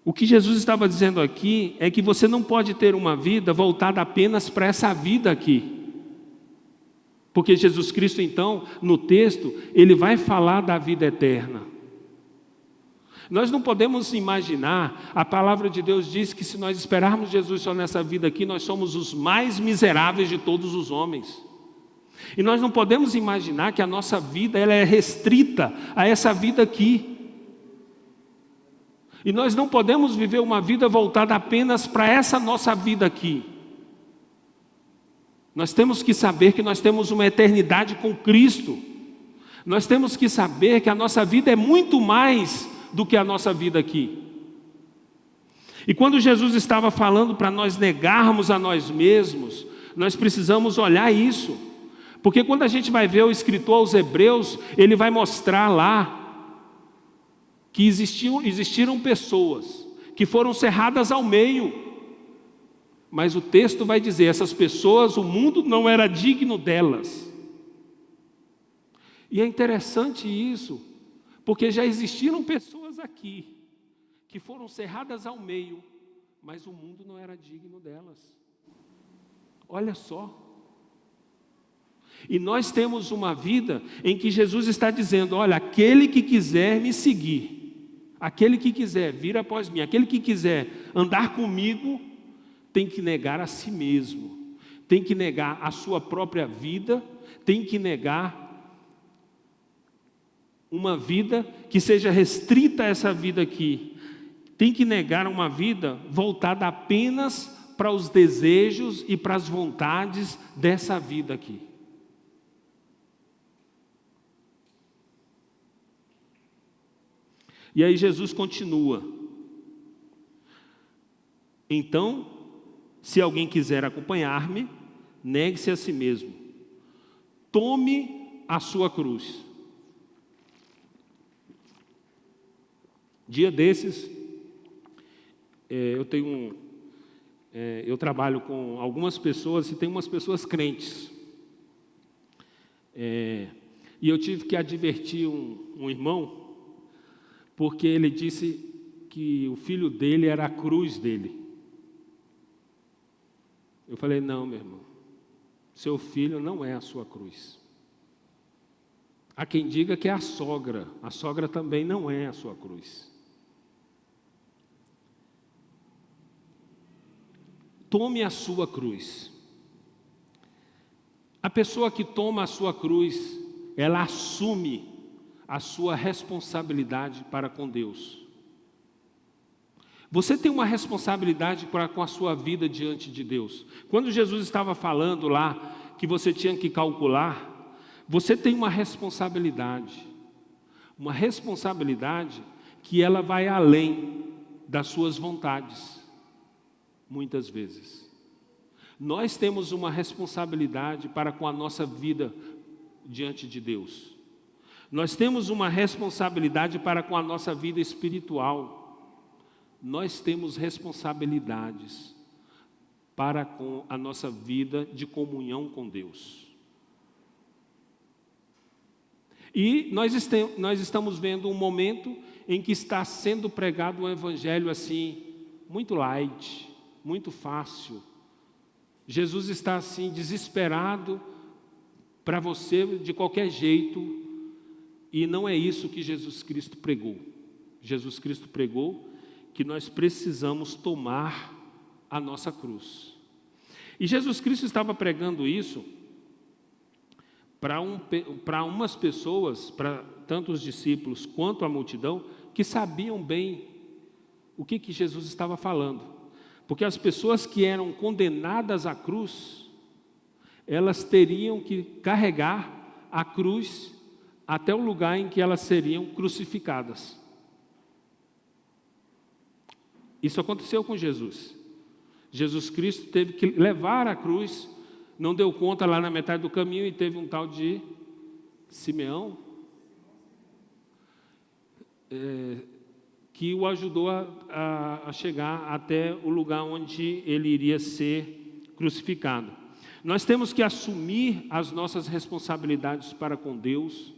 O que Jesus estava dizendo aqui é que você não pode ter uma vida voltada apenas para essa vida aqui. Porque Jesus Cristo, então, no texto, ele vai falar da vida eterna. Nós não podemos imaginar, a palavra de Deus diz que se nós esperarmos Jesus só nessa vida aqui, nós somos os mais miseráveis de todos os homens. E nós não podemos imaginar que a nossa vida ela é restrita a essa vida aqui. E nós não podemos viver uma vida voltada apenas para essa nossa vida aqui. Nós temos que saber que nós temos uma eternidade com Cristo. Nós temos que saber que a nossa vida é muito mais do que a nossa vida aqui. E quando Jesus estava falando para nós negarmos a nós mesmos, nós precisamos olhar isso. Porque quando a gente vai ver o escritor aos Hebreus, ele vai mostrar lá que existiram pessoas que foram cerradas ao meio. Mas o texto vai dizer, essas pessoas, o mundo não era digno delas. E é interessante isso, porque já existiram pessoas aqui que foram cerradas ao meio, mas o mundo não era digno delas. Olha só. E nós temos uma vida em que Jesus está dizendo: olha, aquele que quiser me seguir, aquele que quiser vir após mim, aquele que quiser andar comigo, tem que negar a si mesmo, tem que negar a sua própria vida, tem que negar uma vida que seja restrita a essa vida aqui, tem que negar uma vida voltada apenas para os desejos e para as vontades dessa vida aqui. E aí Jesus continua: então, se alguém quiser acompanhar-me, negue-se a si mesmo, tome a sua cruz. Dia desses, eu trabalho com algumas pessoas e tem umas pessoas crentes. E eu tive que advertir um irmão, porque ele disse que o filho dele era a cruz dele. Eu falei, não, meu irmão, seu filho não é a sua cruz. Há quem diga que é a sogra também não é a sua cruz. Tome a sua cruz. A pessoa que toma a sua cruz, ela assume a sua responsabilidade para com Deus. Você tem uma responsabilidade para com a sua vida diante de Deus. Quando Jesus estava falando lá que você tinha que calcular, você tem uma responsabilidade que ela vai além das suas vontades, muitas vezes. Nós temos uma responsabilidade para com a nossa vida diante de Deus. Nós temos uma responsabilidade para com a nossa vida espiritual. Nós temos responsabilidades para com a nossa vida de comunhão com Deus. E nós estamos vendo um momento em que está sendo pregado um evangelho assim, muito light, muito fácil. Jesus está assim, desesperado para você de qualquer jeito, e não é isso que Jesus Cristo pregou. Jesus Cristo pregou que nós precisamos tomar a nossa cruz. E Jesus Cristo estava pregando isso para umas pessoas, para tanto os discípulos quanto a multidão, que sabiam bem o que Jesus estava falando. Porque as pessoas que eram condenadas à cruz, elas teriam que carregar a cruz até o lugar em que elas seriam crucificadas. Isso aconteceu com Jesus. Jesus Cristo teve que levar a cruz, não deu conta lá na metade do caminho e teve um tal de Simeão, que o ajudou a chegar até o lugar onde ele iria ser crucificado. Nós temos que assumir as nossas responsabilidades para com Deus,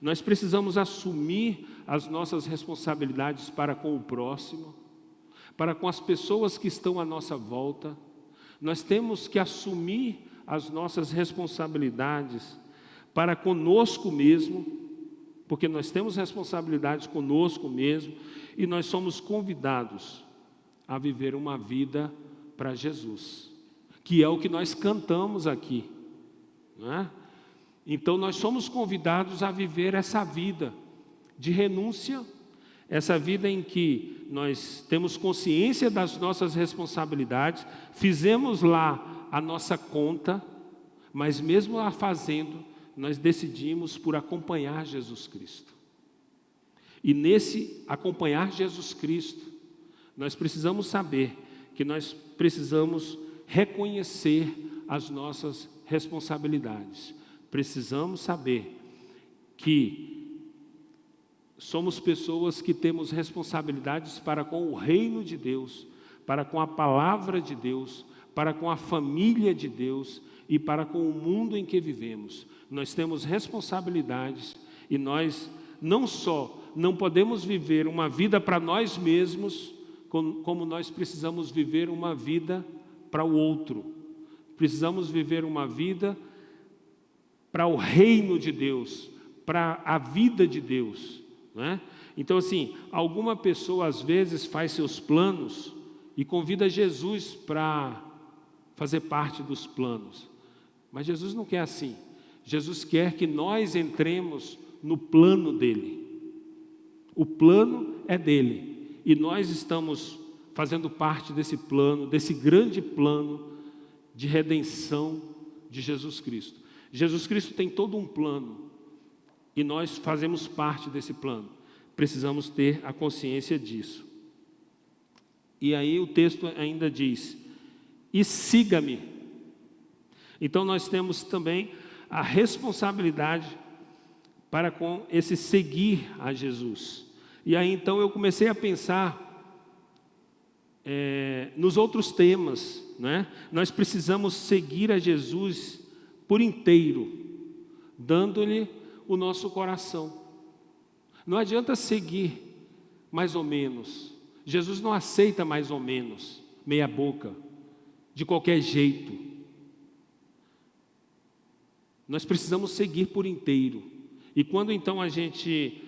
nós precisamos assumir as nossas responsabilidades para com o próximo, para com as pessoas que estão à nossa volta. Nós temos que assumir as nossas responsabilidades para conosco mesmo, porque nós temos responsabilidades conosco mesmo, e nós somos convidados a viver uma vida para Jesus, que é o que nós cantamos aqui, não é? Então nós somos convidados a viver essa vida de renúncia, essa vida em que nós temos consciência das nossas responsabilidades, fizemos lá a nossa conta, mas mesmo a fazendo, nós decidimos por acompanhar Jesus Cristo. E nesse acompanhar Jesus Cristo, nós precisamos saber que nós precisamos reconhecer as nossas responsabilidades. Precisamos saber que somos pessoas que temos responsabilidades para com o reino de Deus, para com a palavra de Deus, para com a família de Deus e para com o mundo em que vivemos. Nós temos responsabilidades e nós não podemos viver uma vida para nós mesmos, como nós precisamos viver uma vida para o outro. Precisamos viver uma vida para o reino de Deus, para a vida de Deus, né? Então assim, alguma pessoa às vezes faz seus planos e convida Jesus para fazer parte dos planos, mas Jesus não quer assim. Jesus quer que nós entremos no plano dele. O plano é dele e nós estamos fazendo parte desse plano, desse grande plano de redenção de Jesus Cristo. Jesus Cristo tem todo um plano e nós fazemos parte desse plano. Precisamos ter a consciência disso. E aí o texto ainda diz: e siga-me. Então nós temos também a responsabilidade para com esse seguir a Jesus. E aí então eu comecei a pensar nos outros temas, né? Nós precisamos seguir a Jesus por inteiro. dando-lhe o nosso coração. Não adianta seguir mais ou menos. Jesus não aceita mais ou menos, meia boca, de qualquer jeito. Nós precisamos seguir por inteiro. E quando então a gente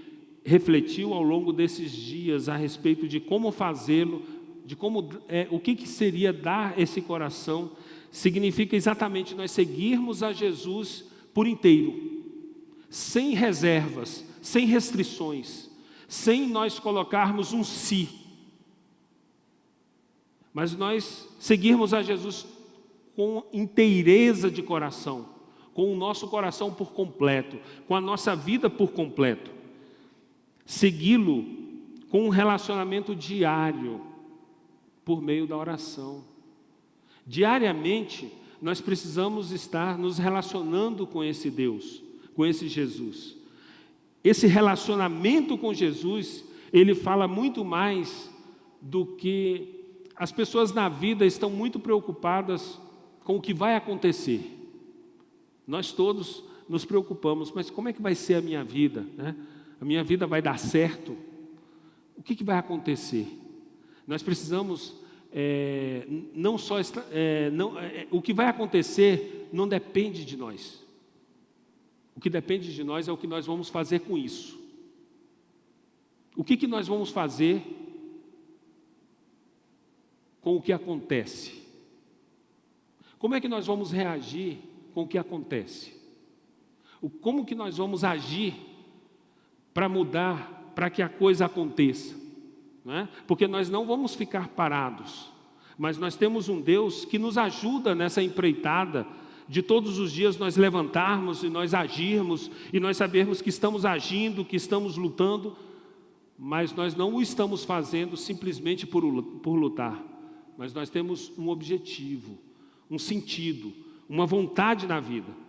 refletiu ao longo desses dias a respeito de como fazê-lo, de como o que seria dar esse coração, significa exatamente nós seguirmos a Jesus por inteiro, sem reservas, sem restrições, sem nós colocarmos um si, mas nós seguirmos a Jesus com inteireza de coração, com o nosso coração por completo, com a nossa vida por completo. Segui-lo com um relacionamento diário, por meio da oração. Diariamente, nós precisamos estar nos relacionando com esse Deus, com esse Jesus. Esse relacionamento com Jesus, ele fala muito mais do que as pessoas na vida estão muito preocupadas com o que vai acontecer. Nós todos nos preocupamos, mas como é que vai ser a minha vida, né? A minha vida vai dar certo? O que vai acontecer? Nós precisamos, o que vai acontecer não depende de nós. O que depende de nós é o que nós vamos fazer com isso. O que nós vamos fazer com o que acontece? Como é que nós vamos reagir com o que acontece? Como que nós vamos agir para mudar, para que a coisa aconteça? Não é? Porque nós não vamos ficar parados, mas nós temos um Deus que nos ajuda nessa empreitada de todos os dias nós levantarmos e nós agirmos, e nós sabermos que estamos agindo, que estamos lutando, mas nós não o estamos fazendo simplesmente por lutar, mas nós temos um objetivo, um sentido, uma vontade na vida.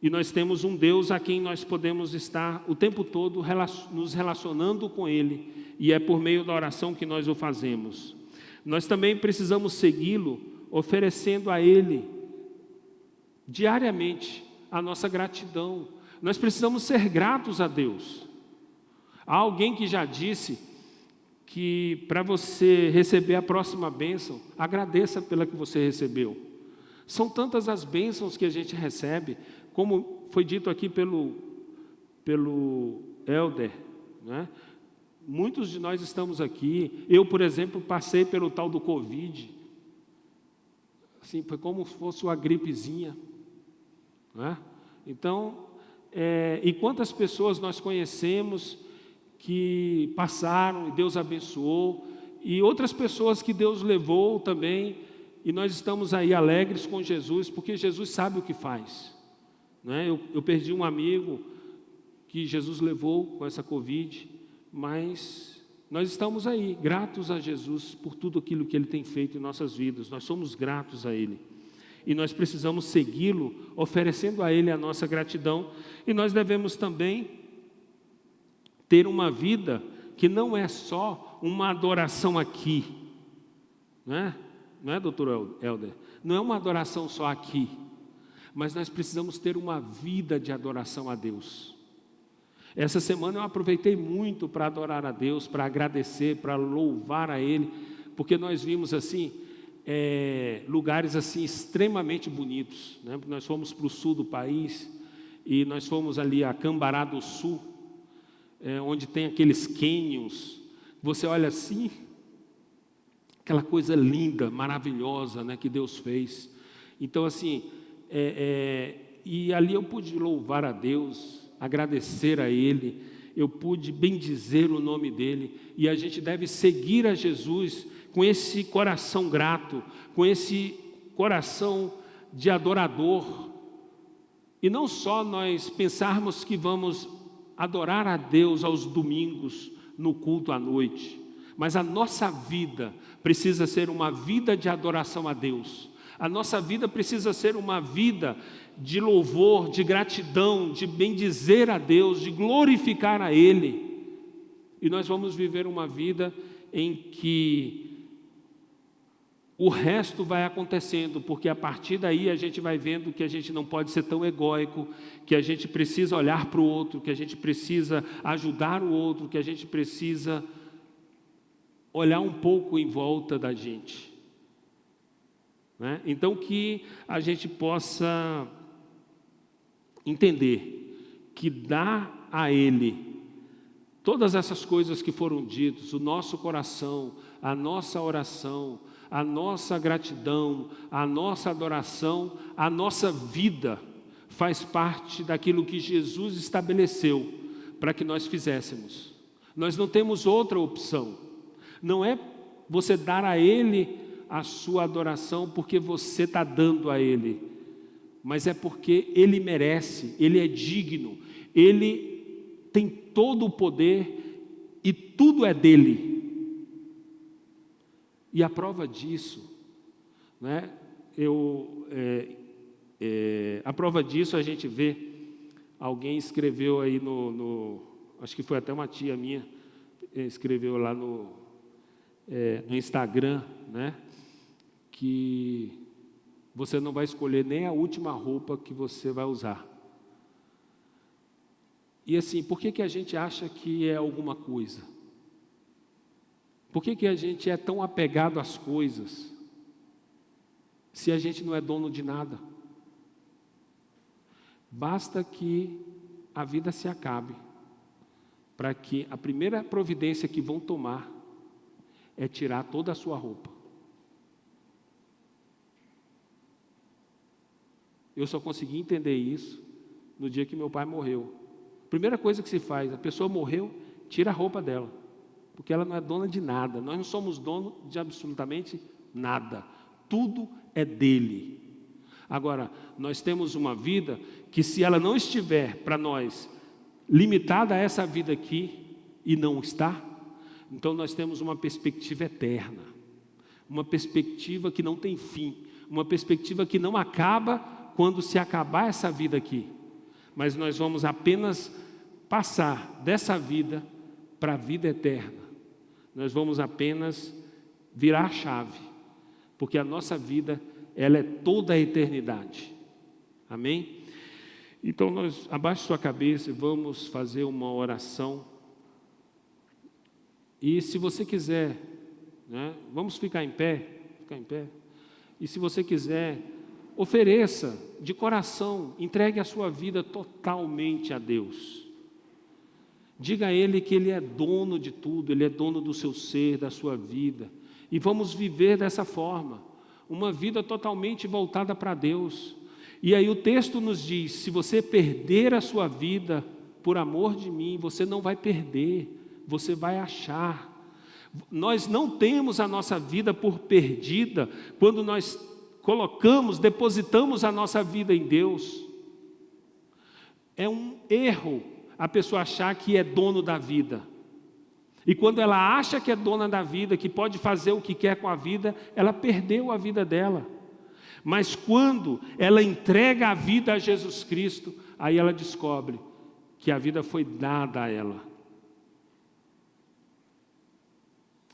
E nós temos um Deus a quem nós podemos estar o tempo todo nos relacionando com Ele, e é por meio da oração que nós o fazemos. Nós também precisamos segui-lo, oferecendo a Ele diariamente a nossa gratidão. Nós precisamos ser gratos a Deus. Há alguém que já disse que para você receber a próxima bênção, agradeça pela que você recebeu. São tantas as bênçãos que a gente recebe, como foi dito aqui pelo Elder, né? Muitos de nós estamos aqui. Eu, por exemplo, passei pelo tal do Covid. Assim, foi como se fosse uma gripezinha, né? Então, e quantas pessoas nós conhecemos que passaram e Deus abençoou, e outras pessoas que Deus levou também, e nós estamos aí alegres com Jesus, porque Jesus sabe o que faz, né? Eu perdi um amigo que Jesus levou com essa Covid, mas nós estamos aí, gratos a Jesus por tudo aquilo que Ele tem feito em nossas vidas. Nós somos gratos a Ele, e nós precisamos segui-lo, oferecendo a Ele a nossa gratidão, e nós devemos também ter uma vida que não é só uma adoração aqui, não é, doutor Helder? Não é uma adoração só aqui, mas nós precisamos ter uma vida de adoração a Deus. Essa semana eu aproveitei muito para adorar a Deus, para agradecer, para louvar a Ele, porque nós vimos assim, lugares assim extremamente bonitos, né? Nós fomos para o sul do país, e nós fomos ali a Cambará do Sul, onde tem aqueles cânions. Você olha assim, aquela coisa linda, maravilhosa, né, que Deus fez. Então assim, e ali eu pude louvar a Deus, agradecer a Ele, eu pude bendizer o nome dEle, e a gente deve seguir a Jesus com esse coração grato, com esse coração de adorador, e não só nós pensarmos que vamos adorar a Deus aos domingos, no culto à noite, mas a nossa vida precisa ser uma vida de adoração a Deus. A nossa vida precisa ser uma vida de louvor, de gratidão, de bendizer a Deus, de glorificar a Ele. E nós vamos viver uma vida em que o resto vai acontecendo, porque a partir daí a gente vai vendo que a gente não pode ser tão egóico, que a gente precisa olhar para o outro, que a gente precisa ajudar o outro, que a gente precisa olhar um pouco em volta da gente, né? Então que a gente possa entender que dar a Ele todas essas coisas que foram ditas, o nosso coração, a nossa oração, a nossa gratidão, a nossa adoração, a nossa vida, faz parte daquilo que Jesus estabeleceu para que nós fizéssemos. Nós não temos outra opção. Não é você dar a Ele a sua adoração porque você está dando a Ele, mas é porque Ele merece, Ele é digno, Ele tem todo o poder e tudo é dEle. E a prova disso, né, a prova disso a gente vê, alguém escreveu aí acho que foi até uma tia minha, escreveu lá no Instagram, né, que você não vai escolher nem a última roupa que você vai usar. E assim, por que a gente acha que é alguma coisa? Por que a gente é tão apegado às coisas, se a gente não é dono de nada? Basta que a vida se acabe, para que a primeira providência que vão tomar é tirar toda a sua roupa. Eu só consegui entender isso no dia que meu pai morreu. Primeira coisa que se faz, a pessoa morreu, tira a roupa dela, porque ela não é dona de nada. Nós não somos donos de absolutamente nada. Tudo é dele. Agora, nós temos uma vida que, se ela não estiver para nós limitada a essa vida aqui, e não está, então nós temos uma perspectiva eterna, uma perspectiva que não tem fim, uma perspectiva que não acaba quando se acabar essa vida aqui, mas nós vamos apenas passar dessa vida para a vida eterna. Nós vamos apenas virar a chave, porque a nossa vida, ela é toda a eternidade. Amém? Então nós, abaixe sua cabeça e vamos fazer uma oração. E se você quiser, né, vamos ficar em pé, e se você quiser, ofereça de coração, entregue a sua vida totalmente a Deus. Diga a Ele que Ele é dono de tudo, Ele é dono do seu ser, da sua vida. E vamos viver dessa forma, uma vida totalmente voltada para Deus. E aí o texto nos diz, se você perder a sua vida por amor de mim, você não vai perder, você vai achar. Nós não temos a nossa vida por perdida quando nós depositamos a nossa vida em Deus. É um erro a pessoa achar que é dono da vida. E quando ela acha que é dona da vida, que pode fazer o que quer com a vida, ela perdeu a vida dela. Mas quando ela entrega a vida a Jesus Cristo, aí ela descobre que a vida foi dada a ela.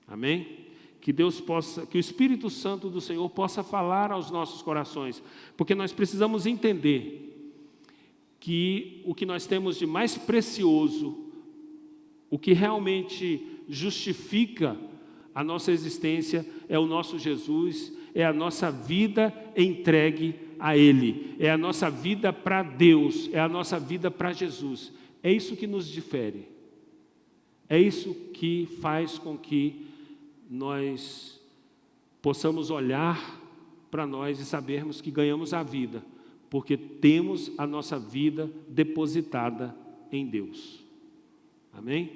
Amém? Que Deus possa, que o Espírito Santo do Senhor possa falar aos nossos corações, porque nós precisamos entender que o que nós temos de mais precioso, o que realmente justifica a nossa existência é o nosso Jesus, é a nossa vida entregue a Ele, é a nossa vida para Deus, é a nossa vida para Jesus. É isso que nos difere, é isso que faz com que nós possamos olhar para nós e sabermos que ganhamos a vida, porque temos a nossa vida depositada em Deus. Amém?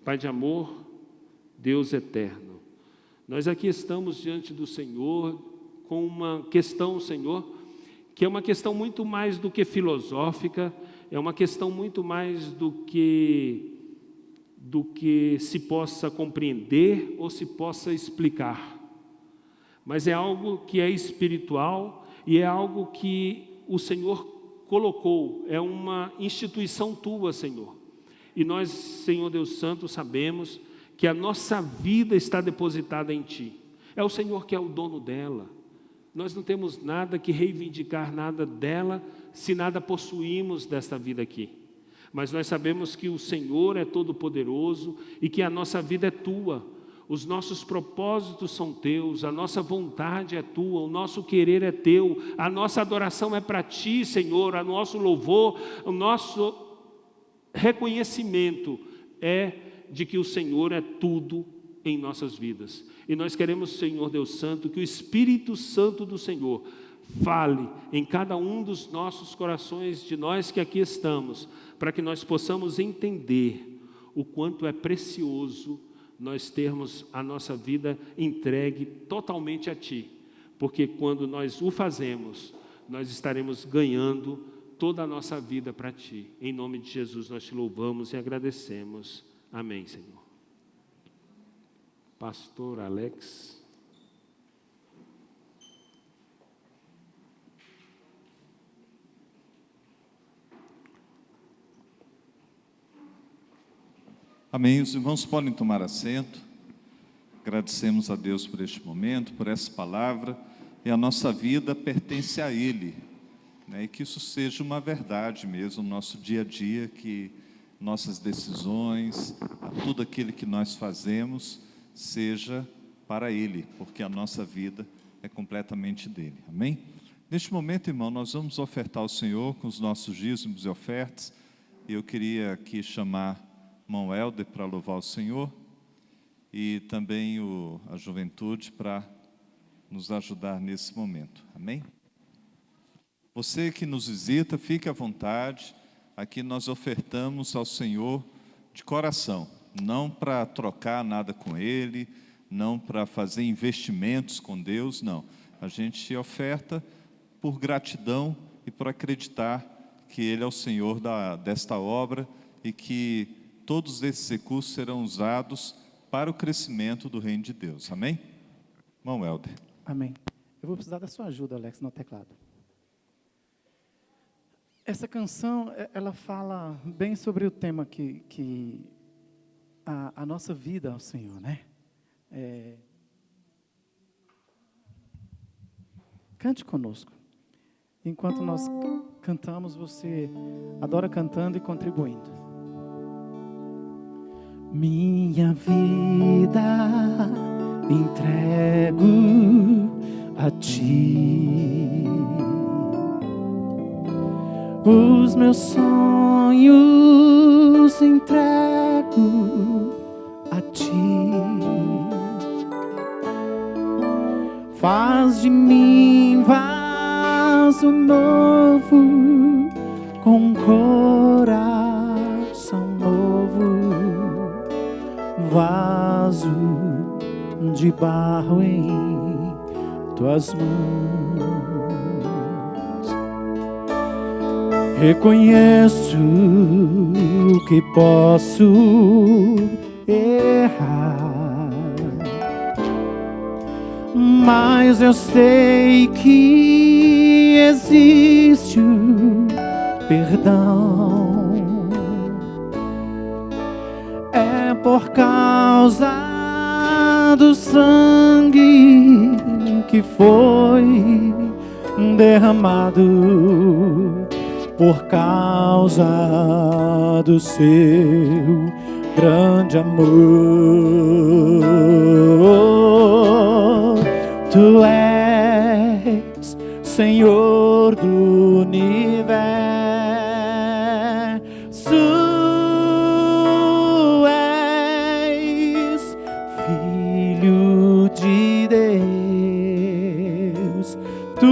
Pai de amor, Deus eterno, nós aqui estamos diante do Senhor com uma questão, Senhor, que é uma questão muito mais do que filosófica, é uma questão muito mais do que se possa compreender ou se possa explicar, mas é algo que é espiritual e é algo que o Senhor colocou, é uma instituição tua, Senhor. E nós, Senhor Deus Santo, sabemos que a nossa vida está depositada em Ti. É o Senhor que é o dono dela. Nós não temos nada que reivindicar nada dela, se nada possuímos desta vida aqui. Mas nós sabemos que o Senhor é todo-poderoso e que a nossa vida é tua. Os nossos propósitos são teus, a nossa vontade é tua, o nosso querer é teu, a nossa adoração é para ti, Senhor, o nosso louvor, o nosso reconhecimento é de que o Senhor é tudo em nossas vidas. E nós queremos, Senhor Deus Santo, que o Espírito Santo do Senhor fale em cada um dos nossos corações, de nós que aqui estamos, para que nós possamos entender o quanto é precioso nós termos a nossa vida entregue totalmente a Ti, porque quando nós o fazemos, nós estaremos ganhando toda a nossa vida para Ti. Em nome de Jesus nós Te louvamos e agradecemos. Amém, Senhor. Pastor Alex. Amém. Os irmãos podem tomar assento. Agradecemos a Deus por este momento, por essa palavra. E a nossa vida pertence a Ele, né? E que isso seja uma verdade mesmo no nosso dia a dia, que nossas decisões, tudo aquilo que nós fazemos, seja para Ele, porque a nossa vida é completamente dele. Amém? Neste momento, irmão, nós vamos ofertar ao Senhor com os nossos dízimos e ofertas. E eu queria aqui chamar irmão Helder para louvar o Senhor e também a juventude para nos ajudar nesse momento. Amém? Você que nos visita, fique à vontade. Aqui nós ofertamos ao Senhor de coração, não para trocar nada com Ele, não para fazer investimentos com Deus, não. A gente oferta por gratidão e por acreditar que Ele é o Senhor desta obra e que todos esses recursos serão usados para o crescimento do reino de Deus. Amém? Irmão Helder. Amém. Eu vou precisar da sua ajuda, Alex, no teclado. Essa canção, ela fala bem sobre o tema que a nossa vida ao Senhor, né? Cante conosco. Enquanto nós cantamos, você adora cantando e contribuindo. Minha vida entrego a Ti. Os meus sonhos entrego a Ti. Faz de mim vaso novo, com coração novo, vaso de barro em Tuas mãos. Reconheço que posso errar, mas eu sei que existe o perdão. É por causa do sangue que foi derramado, por causa do Seu grande amor. Tu és Senhor do universo, és Filho de Deus, Tu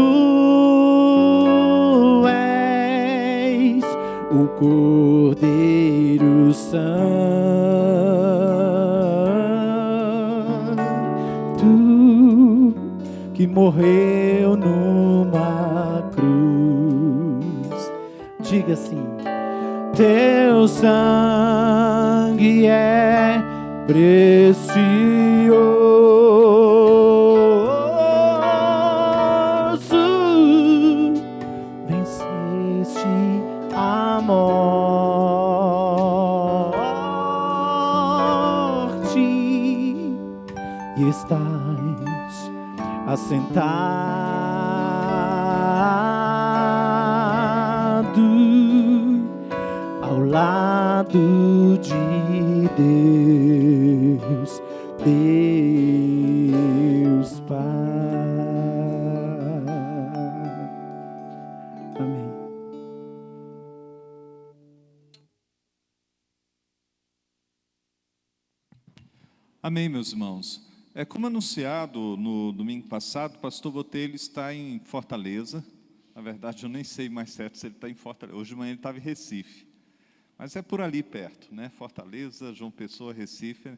és o Cordeiro Santo, que morreu numa cruz. Diga assim: Teu sangue é precioso, venceste a morte e está assentado ao lado de Deus, Deus Pai. Amém. Amém, meus irmãos. Como anunciado no domingo passado, o pastor Botelho está em Fortaleza. Na verdade, eu nem sei mais certo se ele está em Fortaleza. Hoje de manhã ele estava em Recife. Mas é por ali perto, né? Fortaleza, João Pessoa, Recife,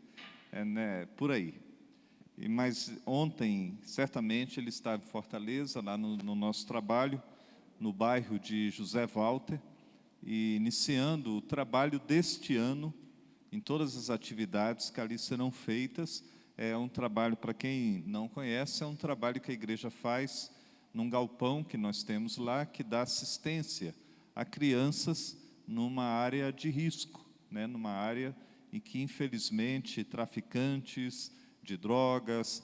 né? Por aí. Mas ontem, certamente, ele estava em Fortaleza, lá no nosso trabalho, no bairro de José Walter, e iniciando o trabalho deste ano, em todas as atividades que ali serão feitas. É um trabalho, para quem não conhece, é um trabalho que a igreja faz num galpão que nós temos lá, que dá assistência a crianças numa área de risco, né? Numa área em que, infelizmente, traficantes de drogas,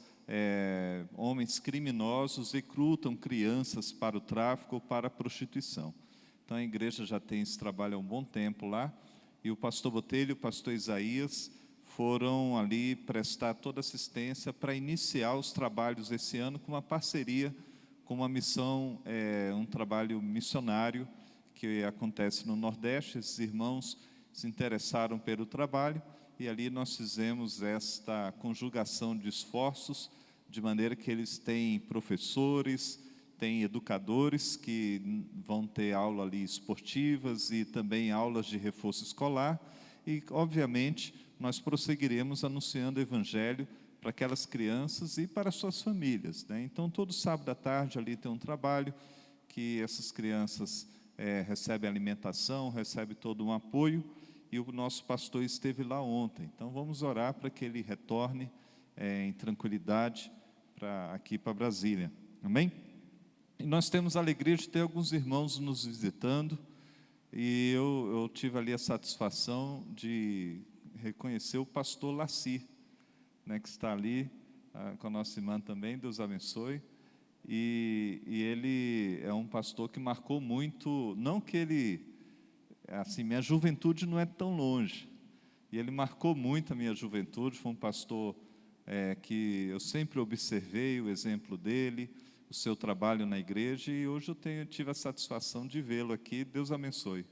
homens criminosos recrutam crianças para o tráfico ou para a prostituição. Então, a igreja já tem esse trabalho há um bom tempo lá, e o pastor Botelho e o pastor Isaías foram ali prestar toda assistência para iniciar os trabalhos esse ano com uma parceria, com uma missão, um trabalho missionário que acontece no Nordeste. Esses irmãos se interessaram pelo trabalho e ali nós fizemos esta conjugação de esforços, de maneira que eles têm professores, têm educadores que vão ter aula ali esportivas e também aulas de reforço escolar e, obviamente, nós prosseguiremos anunciando o Evangelho para aquelas crianças e para suas famílias, né? Então, todo sábado à tarde ali tem um trabalho que essas crianças recebem alimentação, recebem todo um apoio, e o nosso pastor esteve lá ontem. Então, vamos orar para que ele retorne em tranquilidade aqui para Brasília. Amém? E nós temos a alegria de ter alguns irmãos nos visitando, e eu tive ali a satisfação de reconhecer o pastor Laci, né, que está ali com a nossa irmã também, Deus abençoe. E ele é um pastor que marcou muito, não que ele, assim, minha juventude não é tão longe, e ele marcou muito a minha juventude. Foi um pastor que eu sempre observei o exemplo dele, o seu trabalho na igreja, e hoje eu tive a satisfação de vê-lo aqui. Deus abençoe.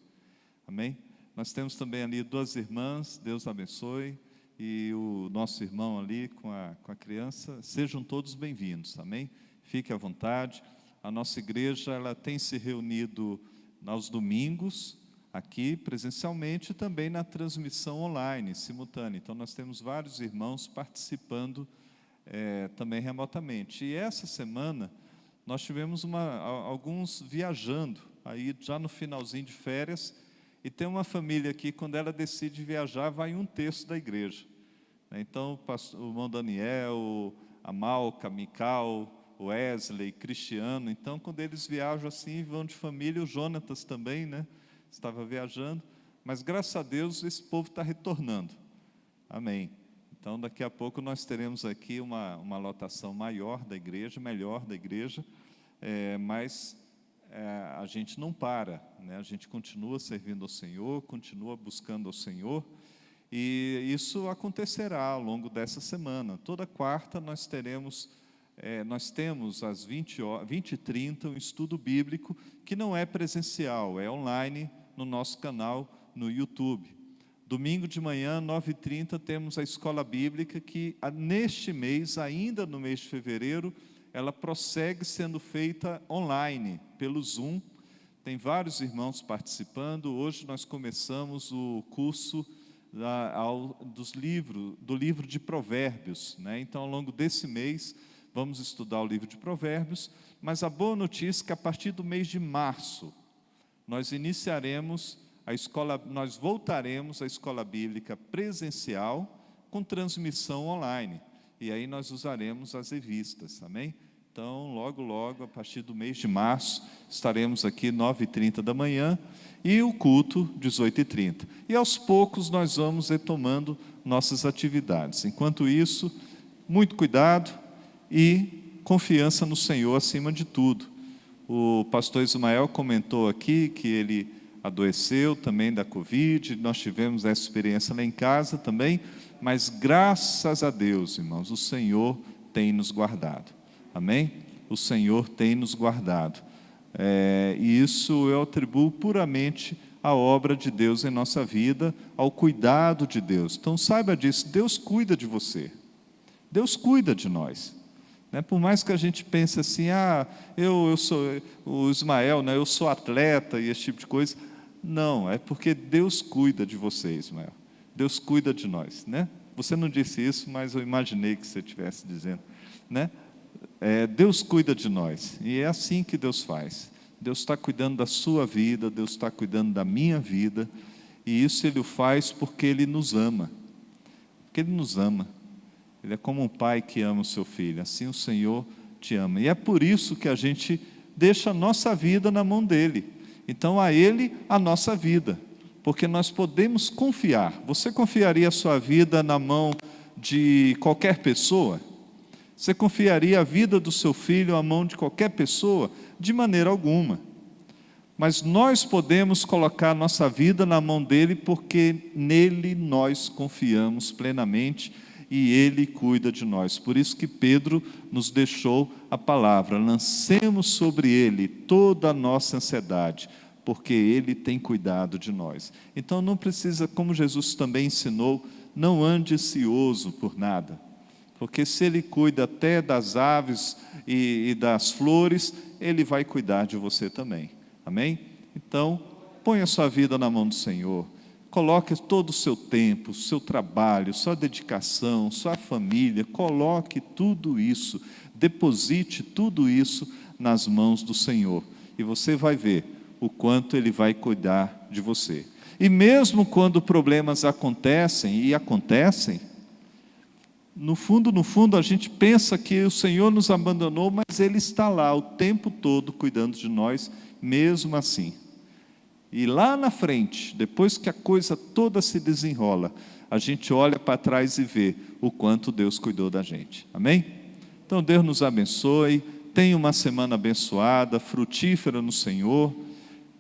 Amém? Nós temos também ali duas irmãs, Deus abençoe, e o nosso irmão ali com a criança. Sejam todos bem-vindos, amém? Fique à vontade. A nossa igreja, ela tem se reunido aos domingos, aqui presencialmente, e também na transmissão online, simultânea. Então, nós temos vários irmãos participando também remotamente. E essa semana, nós tivemos alguns viajando, aí já no finalzinho de férias. E tem uma família aqui, quando ela decide viajar, vai um terço da igreja. Então, o irmão Daniel, a Malca, Mical, Wesley, Cristiano. Então, quando eles viajam assim, vão de família. O Jonatas também, né? Estava viajando. Mas, graças a Deus, esse povo está retornando. Amém. Então, daqui a pouco nós teremos aqui uma lotação maior da igreja, melhor da igreja, mas a gente não para, né? A gente continua servindo ao Senhor, continua buscando ao Senhor, e isso acontecerá ao longo dessa semana. Toda quarta nós temos às 20h30 um estudo bíblico que não é presencial, é online no nosso canal no YouTube. Domingo de manhã, 9h30, temos a escola bíblica que neste mês, ainda no mês de fevereiro, ela prossegue sendo feita online, pelo Zoom. Tem vários irmãos participando. Hoje nós começamos o curso do livro de Provérbios, né? Então, ao longo desse mês, vamos estudar o livro de Provérbios, mas a boa notícia é que a partir do mês de março, nós voltaremos à escola bíblica presencial com transmissão online. E aí nós usaremos as revistas, amém? Então, logo, a partir do mês de março, estaremos aqui 9h30 da manhã e o culto 18h30. E aos poucos nós vamos retomando nossas atividades. Enquanto isso, muito cuidado, e confiança no Senhor acima de tudo. O pastor Ismael comentou aqui que ele adoeceu também da Covid, nós tivemos essa experiência lá em casa também, mas graças a Deus, irmãos, o Senhor tem nos guardado, amém? O Senhor tem nos guardado, e isso eu atribuo puramente à obra de Deus em nossa vida, ao cuidado de Deus. Então saiba disso, Deus cuida de você, Deus cuida de nós. Por mais que a gente pense assim, eu sou o Ismael, eu sou atleta e esse tipo de coisa. Não, é porque Deus cuida de você, Ismael. Deus cuida de nós, Você não disse isso, mas eu imaginei que você estivesse dizendo, Deus cuida de nós, e é assim que Deus faz. Deus está cuidando da sua vida, Deus está cuidando da minha vida, e isso Ele o faz porque Ele nos ama. Porque Ele nos ama. Ele é como um pai que ama o seu filho, assim o Senhor te ama. E é por isso que a gente deixa a nossa vida na mão dEle. Então a Ele a nossa vida, porque nós podemos confiar. Você confiaria a sua vida na mão de qualquer pessoa? Você confiaria a vida do seu filho à mão de qualquer pessoa? De maneira alguma. Mas nós podemos colocar a nossa vida na mão dEle, porque nele nós confiamos plenamente, e Ele cuida de nós. Por isso que Pedro nos deixou a palavra: lancemos sobre Ele toda a nossa ansiedade, porque Ele tem cuidado de nós. Então não precisa, como Jesus também ensinou, não ande ansioso por nada, porque se Ele cuida até das aves e das flores, Ele vai cuidar de você também, amém? Então, põe a sua vida na mão do Senhor. Coloque todo o seu tempo, seu trabalho, sua dedicação, sua família, coloque tudo isso, deposite tudo isso nas mãos do Senhor, e você vai ver o quanto Ele vai cuidar de você. E mesmo quando problemas acontecem, e acontecem, no fundo a gente pensa que o Senhor nos abandonou, mas Ele está lá o tempo todo cuidando de nós, mesmo assim. E lá na frente, depois que a coisa toda se desenrola, a gente olha para trás e vê o quanto Deus cuidou da gente, amém? Então Deus nos abençoe, tenha uma semana abençoada, frutífera no Senhor.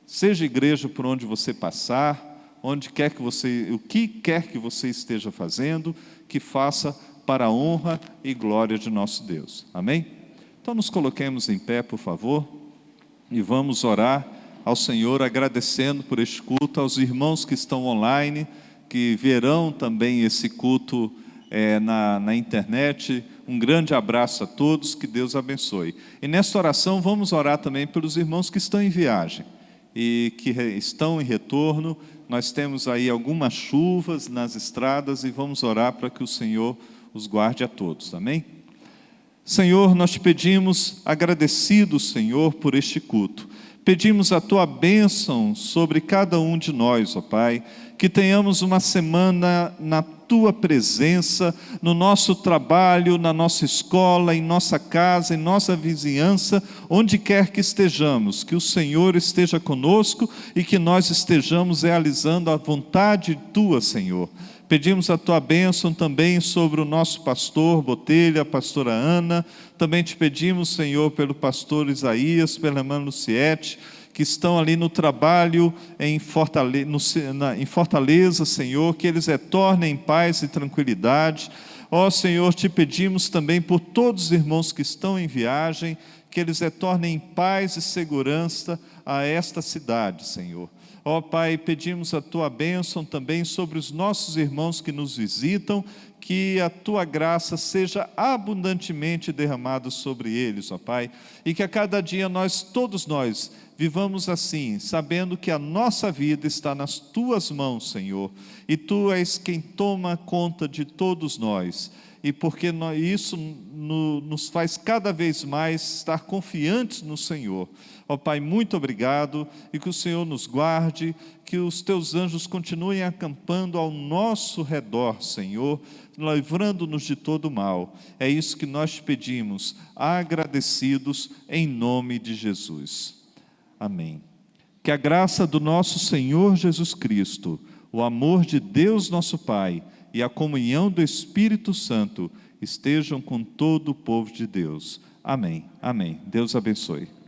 Seja igreja por onde você passar, onde quer que você, o que quer que você esteja fazendo, que faça para a honra e glória de nosso Deus, amém? Então nos coloquemos em pé, por favor, e vamos orar ao Senhor, agradecendo por este culto, aos irmãos que estão online, que verão também esse culto na internet. Um grande abraço a todos, que Deus abençoe. E nesta oração vamos orar também pelos irmãos que estão em viagem e que estão em retorno. Nós temos aí algumas chuvas nas estradas e vamos orar para que o Senhor os guarde a todos, amém? Senhor, nós te pedimos, agradecidos, Senhor, por este culto. Pedimos a Tua bênção sobre cada um de nós, ó Pai, que tenhamos uma semana na Tua presença, no nosso trabalho, na nossa escola, em nossa casa, em nossa vizinhança, onde quer que estejamos, que o Senhor esteja conosco e que nós estejamos realizando a vontade Tua, Senhor. Pedimos a Tua bênção também sobre o nosso pastor Botelho, a pastora Ana. Também te pedimos, Senhor, pelo pastor Isaías, pela irmã Luciete, que estão ali no trabalho em Fortaleza, Senhor, que eles retornem em paz e tranquilidade. Ó Senhor, te pedimos também por todos os irmãos que estão em viagem, que eles retornem em paz e segurança a esta cidade, Senhor. Ó Pai, pedimos a Tua bênção também sobre os nossos irmãos que nos visitam, que a Tua graça seja abundantemente derramada sobre eles, ó Pai, e que a cada dia todos nós, vivamos assim, sabendo que a nossa vida está nas Tuas mãos, Senhor, e Tu és quem toma conta de todos nós, e porque isso nos faz cada vez mais estar confiantes no Senhor. Ó Pai, muito obrigado, e que o Senhor nos guarde, que os Teus anjos continuem acampando ao nosso redor, Senhor, livrando-nos de todo mal. É isso que nós te pedimos, agradecidos em nome de Jesus. Amém. Que a graça do nosso Senhor Jesus Cristo, o amor de Deus nosso Pai e a comunhão do Espírito Santo estejam com todo o povo de Deus. Amém. Amém. Deus abençoe.